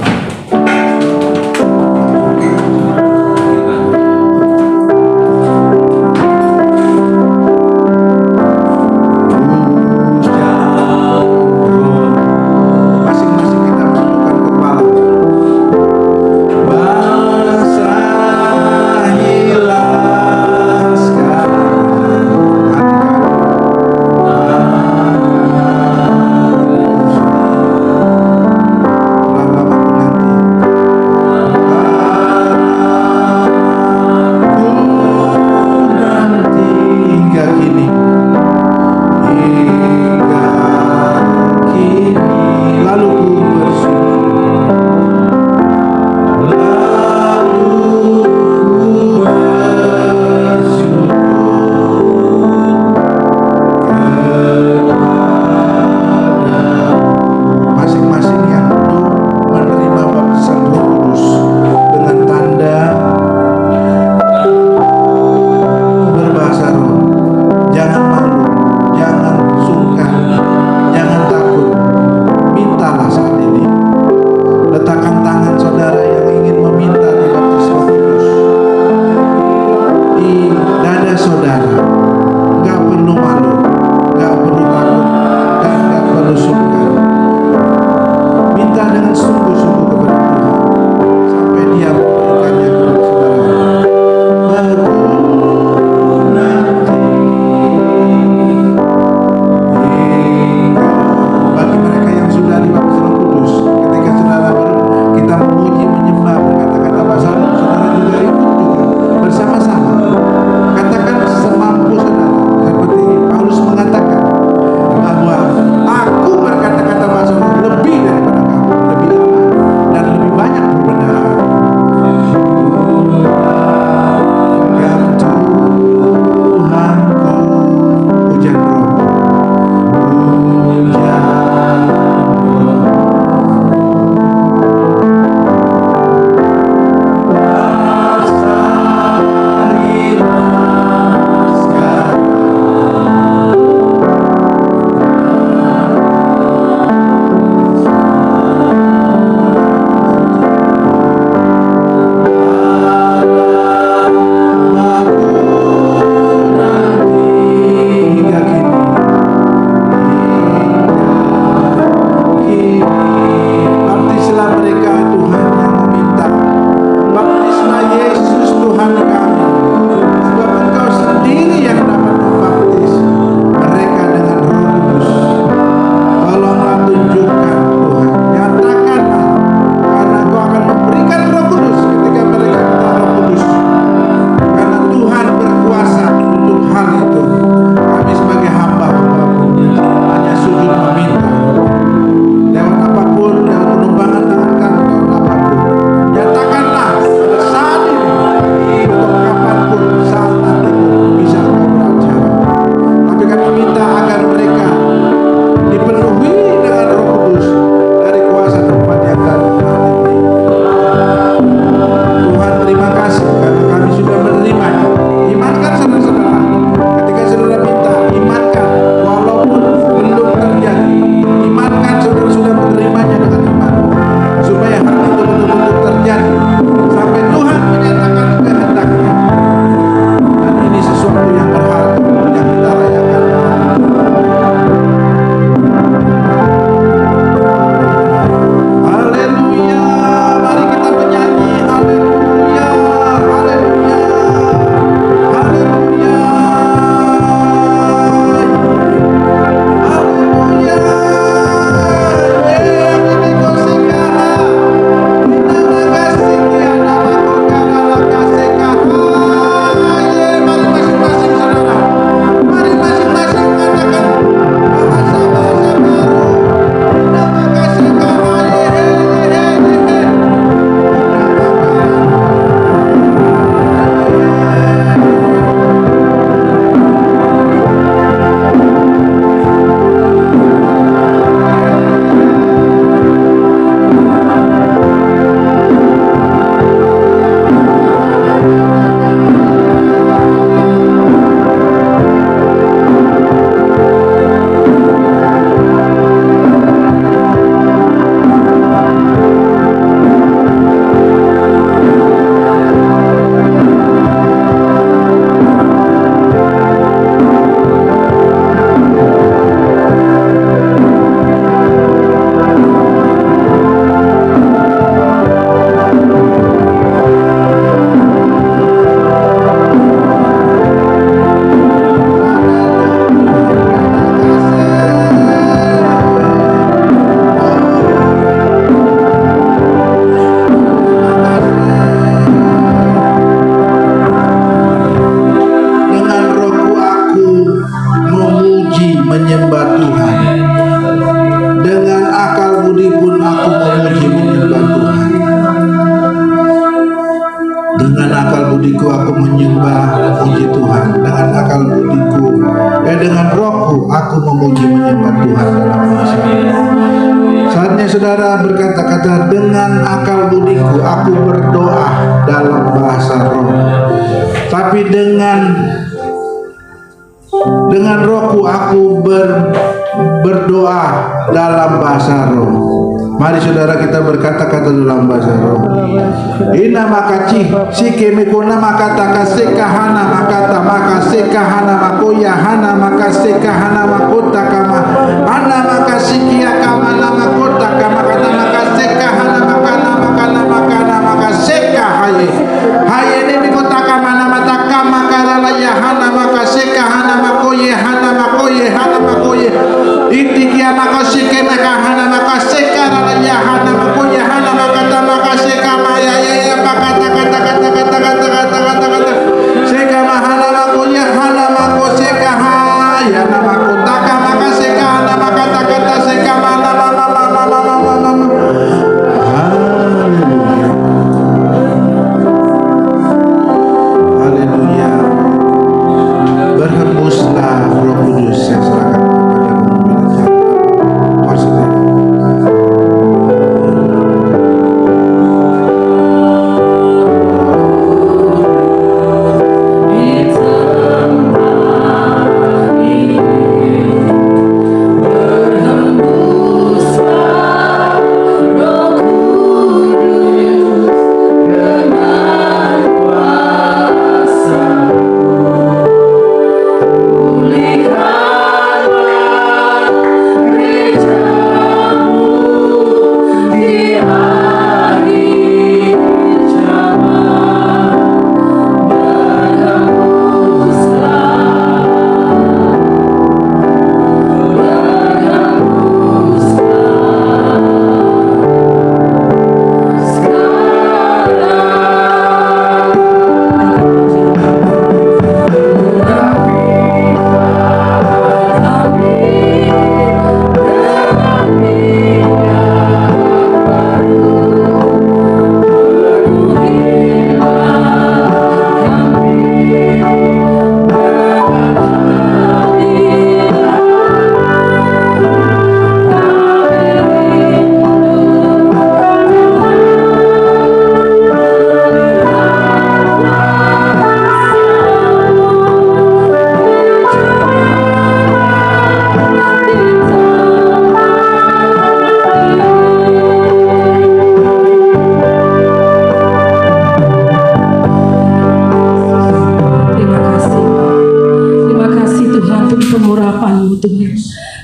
budiku aku menyembah dan puji Tuhan. Dengan akal budiku, dengan rohku aku memuji menyembah Tuhan dalam bahasa. Saatnya saudara berkata-kata, dengan akal budiku aku berdoa dalam bahasa roh. Tapi dengan rohku aku berdoa dalam bahasa roh. Mari saudara kita berkata-kata dalam bahasa roh. Ina makaci sikemikuna makata kasekahana makata makasekahana makoya hana makasekahana makota kama ana makasikia kama na makota kama kata makasekahana makana makaseka haye ni mikota kama na mataka makarala ya hana makasekahana makoye hana makoye itikia makasike makahana makaseka ya hana makoye hana makata makaseka maya ya makata kata seka mahana makoye hana makoseka haya na makotaka makaseka hana makata kata seka mana mama haleluya. Berhembuslah Roh Kudus, saya serahkan kepada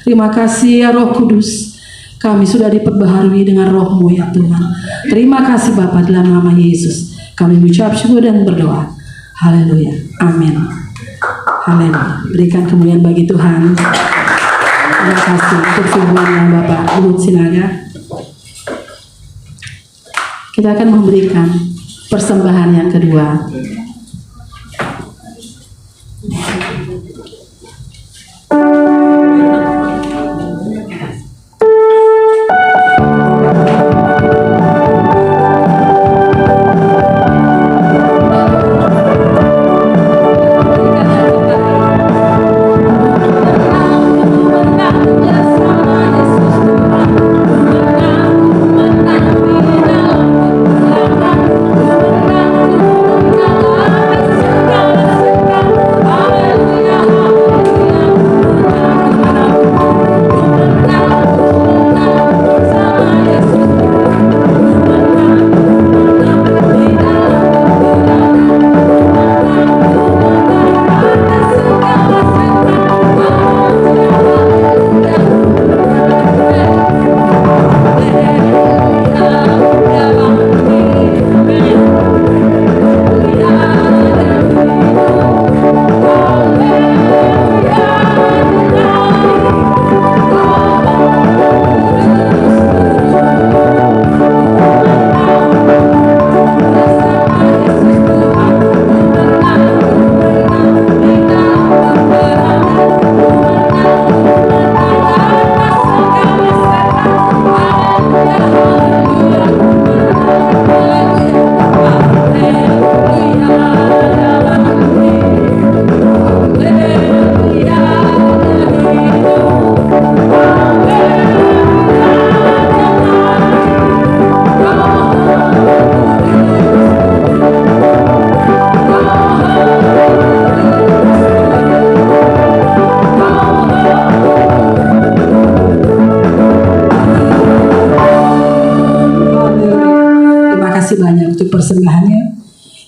Terima kasih ya Roh Kudus, kami sudah diperbaharui dengan Roh-Mu ya Tuhan. Terima kasih Bapa, dalam nama Yesus kami mengucap syukur dan berdoa. Haleluya, amin. Haleluya, berikan kemuliaan bagi Tuhan. Terima kasih untuk firman-Nya Bapak Luhut Sinaga. Kita akan memberikan persembahan yang kedua. Menang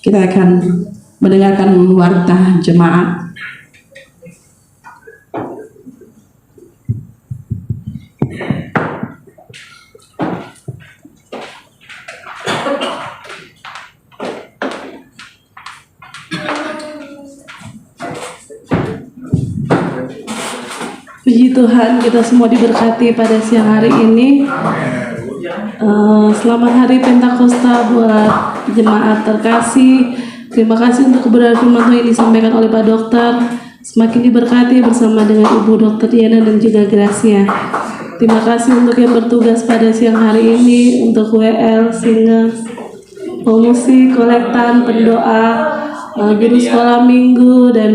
Kita akan mendengarkan warta jemaat. Puji Tuhan, kita semua diberkati pada siang hari ini. Selamat hari Pentakosta buat jemaat terkasih. Terima kasih untuk kebenaran firman Tuhan yang disampaikan oleh Pak Dokter. Semakin diberkati bersama dengan Ibu Dokter Diana dan juga Gracia. Terima kasih untuk yang bertugas pada siang hari ini, untuk WL, singer, pemusik, kolektan, pendoa, guru sekolah minggu, dan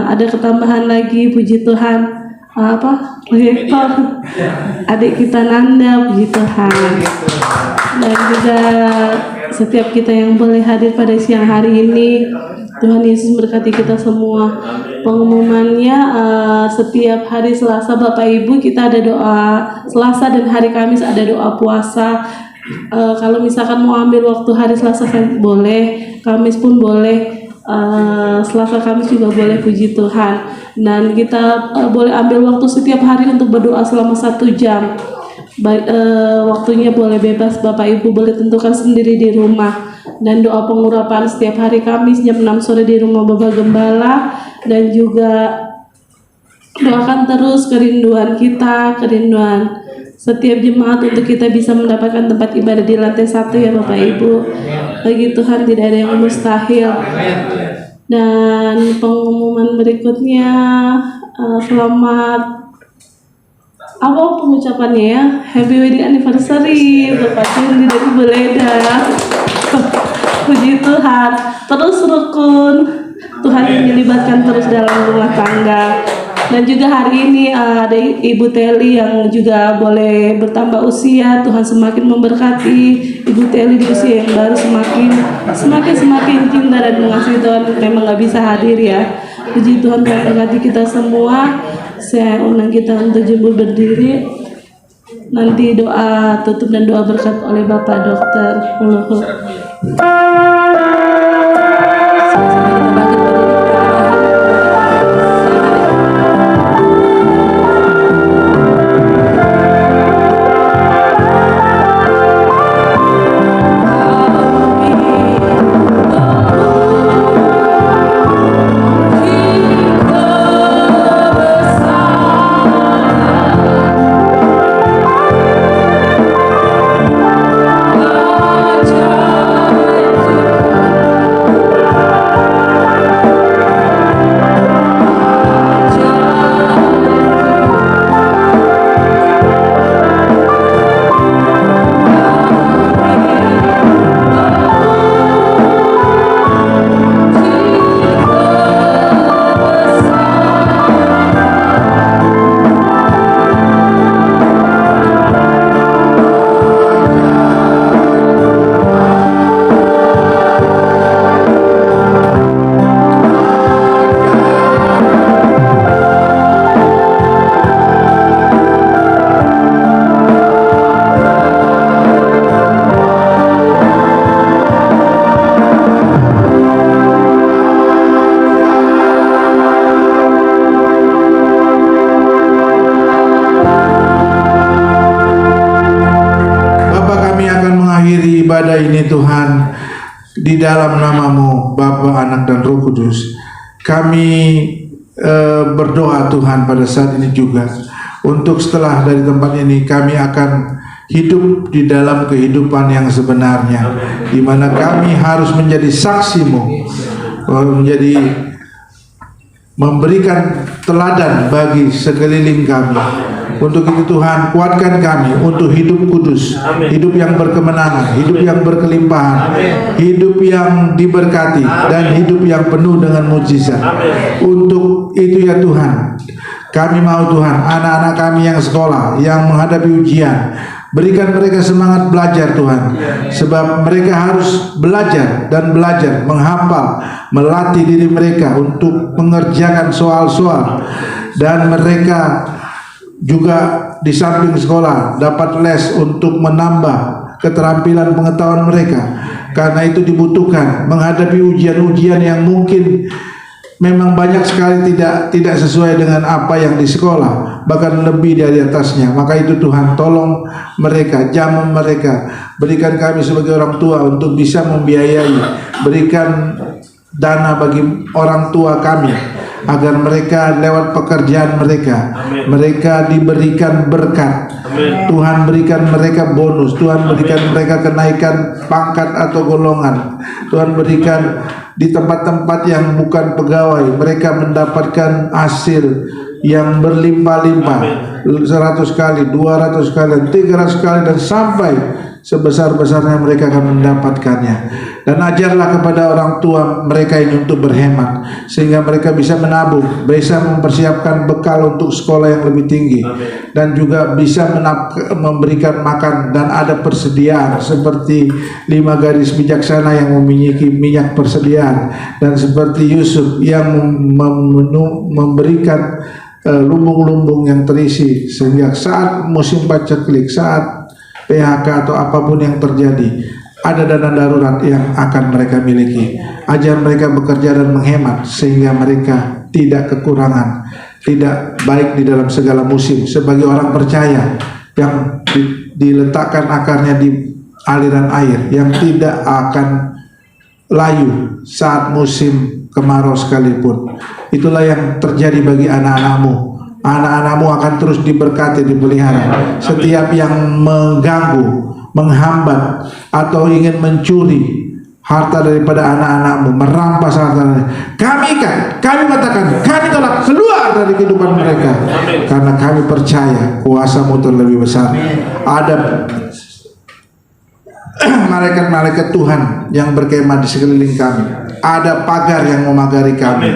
ada ketambahan lagi, puji Tuhan. Proyektor adik kita Nanda, puji Tuhan, dan juga setiap kita yang boleh hadir pada siang hari ini. Tuhan Yesus berkati kita semua. Pengumumannya setiap hari Selasa Bapak Ibu kita ada doa Selasa, dan hari Kamis ada doa puasa. Kalau misalkan mau ambil waktu hari Selasa boleh, Kamis pun boleh, Selasa Kamis juga boleh, puji Tuhan. Dan kita boleh ambil waktu setiap hari untuk berdoa selama 1 jam. Waktunya boleh bebas, Bapak Ibu boleh tentukan sendiri di rumah. Dan doa pengurapan setiap hari Kamis jam 6 sore di rumah Bapak Gembala. Dan juga doakan terus kerinduan kita, kerinduan setiap jemaat untuk kita bisa mendapatkan tempat ibadah di lantai 1 ya Bapak Ibu. Bagi Tuhan tidak ada yang mustahil. Dan pengumuman berikutnya, selamat apa pengucapannya ya, happy wedding anniversary Bapak Cindy dari Beleda. Puji Tuhan, terus rukun, Tuhan yang dilibatkan terus dalam rumah tangga. Dan juga hari ini ada Ibu Teli yang juga boleh bertambah usia. Tuhan semakin memberkati Ibu Teli di usia yang baru, semakin cinta dan mengasihi Tuhan. Memang nggak bisa hadir ya. Puji Tuhan, Tuhan berkati kita semua. Saya undang kita untuk jemput berdiri. Nanti doa tutup dan doa berkat oleh Bapak Dokter. Ibadah ini Tuhan, di dalam nama-Mu Bapa, Anak dan Roh Kudus, kami berdoa Tuhan pada saat ini juga untuk setelah dari tempat ini kami akan hidup di dalam kehidupan yang sebenarnya, di mana kami harus menjadi saksi-Mu, menjadi memberikan teladan bagi sekeliling kami. Untuk itu Tuhan, kuatkan kami untuk hidup kudus, hidup yang berkemenangan, hidup yang berkelimpahan, hidup yang diberkati, dan hidup yang penuh dengan mujizat. Untuk itu ya Tuhan, kami mau Tuhan, anak-anak kami yang sekolah, yang menghadapi ujian, berikan mereka semangat belajar Tuhan, sebab mereka harus belajar dan belajar, menghafal, melatih diri mereka untuk mengerjakan soal-soal, dan mereka juga di samping sekolah dapat les untuk menambah keterampilan pengetahuan mereka, Karena itu dibutuhkan menghadapi ujian-ujian yang mungkin memang banyak sekali tidak sesuai dengan apa yang di sekolah, bahkan lebih dari atasnya. Maka itu Tuhan tolong mereka, jamu mereka, berikan kami sebagai orang tua untuk bisa membiayai, berikan dana bagi orang tua kami agar mereka lewat pekerjaan mereka diberikan berkat. Tuhan berikan mereka bonus, Tuhan berikan mereka kenaikan pangkat atau golongan. Tuhan berikan di tempat-tempat yang bukan pegawai mereka mendapatkan hasil yang berlimpah-limpah, 100 kali, 200 kali, 300 kali, dan sampai sebesar-besarnya mereka akan mendapatkannya. Dan ajarlah kepada orang tua mereka ini untuk berhemat, sehingga mereka bisa menabung, bisa mempersiapkan bekal untuk sekolah yang lebih tinggi, dan juga bisa memberikan makan, dan ada persediaan seperti 5 gadis bijaksana yang memiliki minyak persediaan, dan seperti Yusuf yang memberikan lumbung-lumbung yang terisi, sehingga saat musim paceklik, saat PHK atau apapun yang terjadi, ada dana darurat yang akan mereka miliki. Ajar mereka bekerja dan menghemat sehingga mereka tidak kekurangan, tidak baik di dalam segala musim. Sebagai orang percaya yang diletakkan akarnya di aliran air, yang tidak akan layu saat musim kemarau sekalipun. Itulah yang terjadi bagi anak-anakmu. Anak-anakmu akan terus diberkati, dipelihara. Setiap yang mengganggu, menghambat, atau ingin mencuri harta daripada anak-anakmu, merampas harta, kami katakan, kami tolak, keluar dari kehidupan mereka. Karena kami percaya kuasa-Mu terlebih besar. Ada malaikat-malaikat Tuhan yang berkemah di sekeliling kami. Ada pagar yang memagari kami.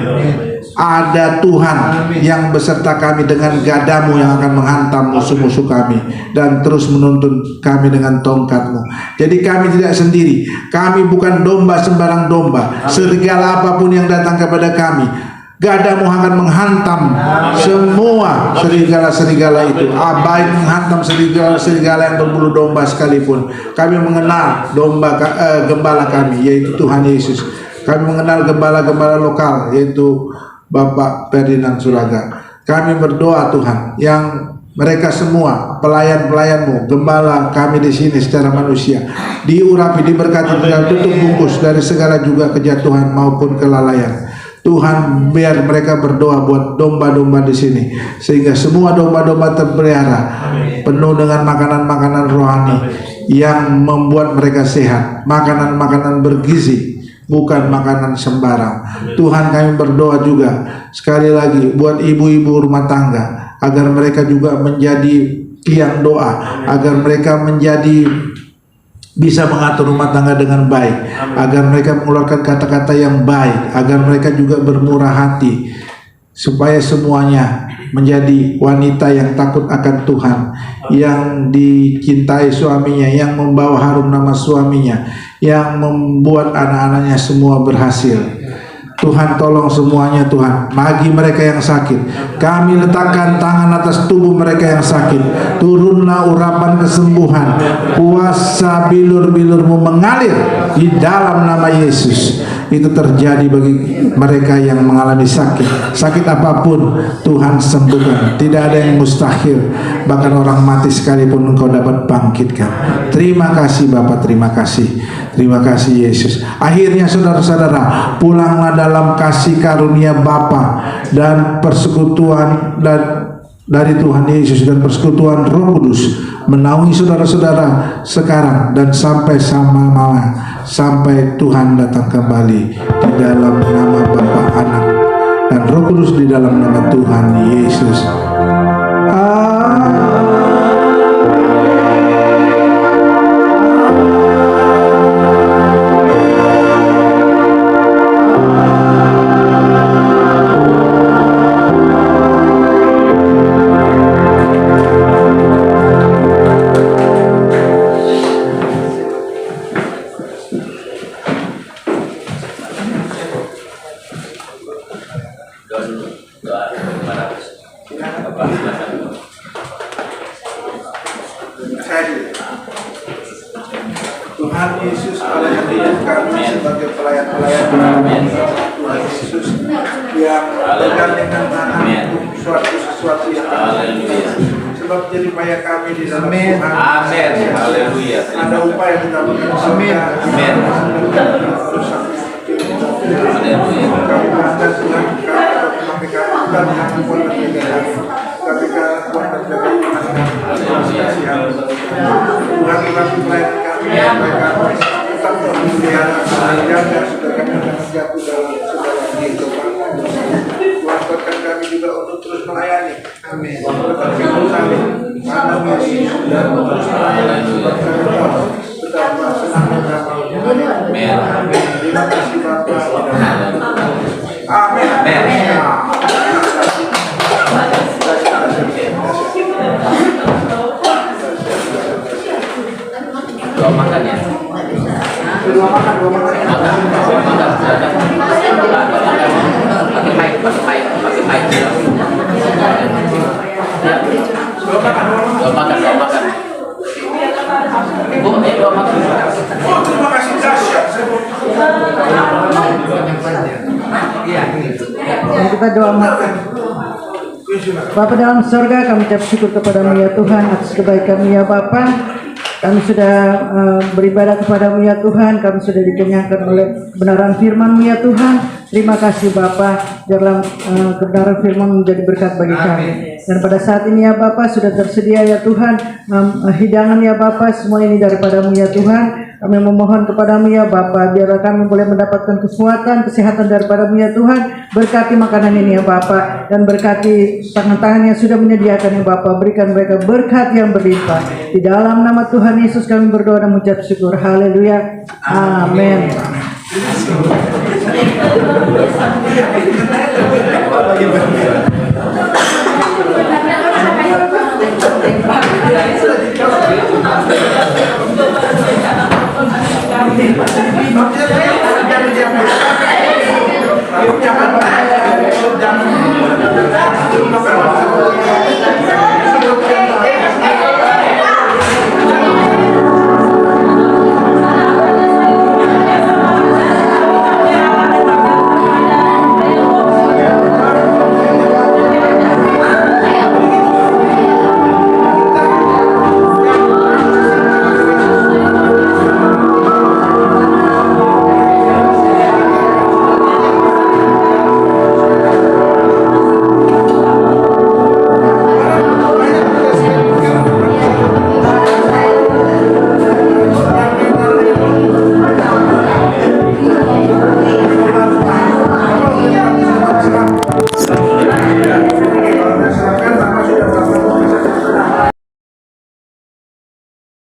Ada Tuhan yang beserta kami dengan gadamu yang akan menghantam musuh-musuh kami dan terus menuntun kami dengan tongkat-Mu. Jadi kami tidak sendiri. Kami bukan domba sembarang domba. Serigala apapun yang datang kepada kami, gadamu akan menghantam semua serigala-serigala itu. Baik menghantam serigala-serigala yang berbulu domba sekalipun. Kami mengenal gembala kami, yaitu Tuhan Yesus. Kami mengenal gembala-gembala lokal, yaitu Bapak Ferdinand Suraga. Kami berdoa Tuhan, yang mereka semua pelayan-pelayan-Mu, gembala kami di sini secara manusia, diurapi, diberkati, tutup bungkus dari segala juga kejatuhan maupun kelalaian. Tuhan, biar mereka berdoa buat domba-domba di sini, sehingga semua domba-domba terpelihara, penuh dengan makanan-makanan rohani yang membuat mereka sehat, makanan-makanan bergizi, bukan makanan sembarang. Tuhan, kami berdoa juga sekali lagi buat ibu-ibu rumah tangga, agar mereka juga menjadi tiang doa, agar mereka menjadi bisa mengatur rumah tangga dengan baik, agar mereka mengeluarkan kata-kata yang baik, agar mereka juga bermurah hati, supaya semuanya menjadi wanita yang takut akan Tuhan, yang dicintai suaminya, yang membawa harum nama suaminya, yang membuat anak-anaknya semua berhasil. Tuhan, tolong semuanya Tuhan. Bagi mereka yang sakit, kami letakkan tangan atas tubuh mereka yang sakit. Turunlah urapan kesembuhan, kuasa bilur-bilur-Mu mengalir di dalam nama Yesus. Itu terjadi bagi mereka yang mengalami sakit. Sakit apapun Tuhan sembuhkan. Tidak ada yang mustahil. Bahkan orang mati sekalipun Engkau dapat bangkitkan. Terima kasih Bapa, terima kasih. Terima kasih Yesus. Akhirnya saudara-saudara, pulanglah dalam kasih karunia Bapa dan persekutuan dari Tuhan Yesus dan persekutuan Roh Kudus menaungi saudara-saudara sekarang dan sampai sama-sama, sampai Tuhan datang kembali, di dalam nama Bapa, Anak, dan Roh Kudus, di dalam nama Tuhan Yesus. Tuhan Yesus, melayani hidup kami sebagai pelayan-pelayan Tuhan Yesus yang bergandengan tangan untuk sesuatu yang sebab jadi upaya kami di dalam Tuhan. Amin. Haleluya. Ada upaya kita bekerja. Amin. Kami bangga Tuhan, kami bukan yang membuat perbedaan, tapi karena Tuhan menjaga iman kami. Tuhan kami pelayan kami, supaya kami tetap memelihara menjaga supaya kami jangan jatuh dalam segala kehidupan. Tuhan kuatkan kami juga untuk terus melayani. Amin. Berkat firman kami, karena Yesus sudah terus melayani. Tetap senang dan damai. Amin. Terima kasih Bapa. Amin. Doa makan ya. Dua makan. Pakai mic. Doa makan. Bu, doa makan. Oh, terima kasih dahsyat. Dan kita doa makan. Bapa dalam surga, kami ucap syukur kepadamu ya Tuhan atas kebaikan-Mu ya Bapa. Kami sudah beribadah kepadamu ya Tuhan. Kami sudah dikenyangkan oleh kebenaran firman-Mu ya Tuhan. Terima kasih Bapa, dalam kebenaran firman menjadi berkat bagi kami. Dan pada saat ini ya Bapa sudah tersedia ya Tuhan hidangan ya Bapa, semua ini daripadamu ya Tuhan. Kami memohon kepadamu ya Bapa, biarlah kami boleh mendapatkan kekuatan, kesehatan daripadamu ya Tuhan. Berkati makanan ini ya Bapa, dan berkati tangan-tangan yang sudah menyediakan ya Bapa. Berikan mereka berkat yang berlimpah. Di dalam nama Tuhan Yesus kami berdoa dan mengucap syukur. Haleluya. Amin. Bagi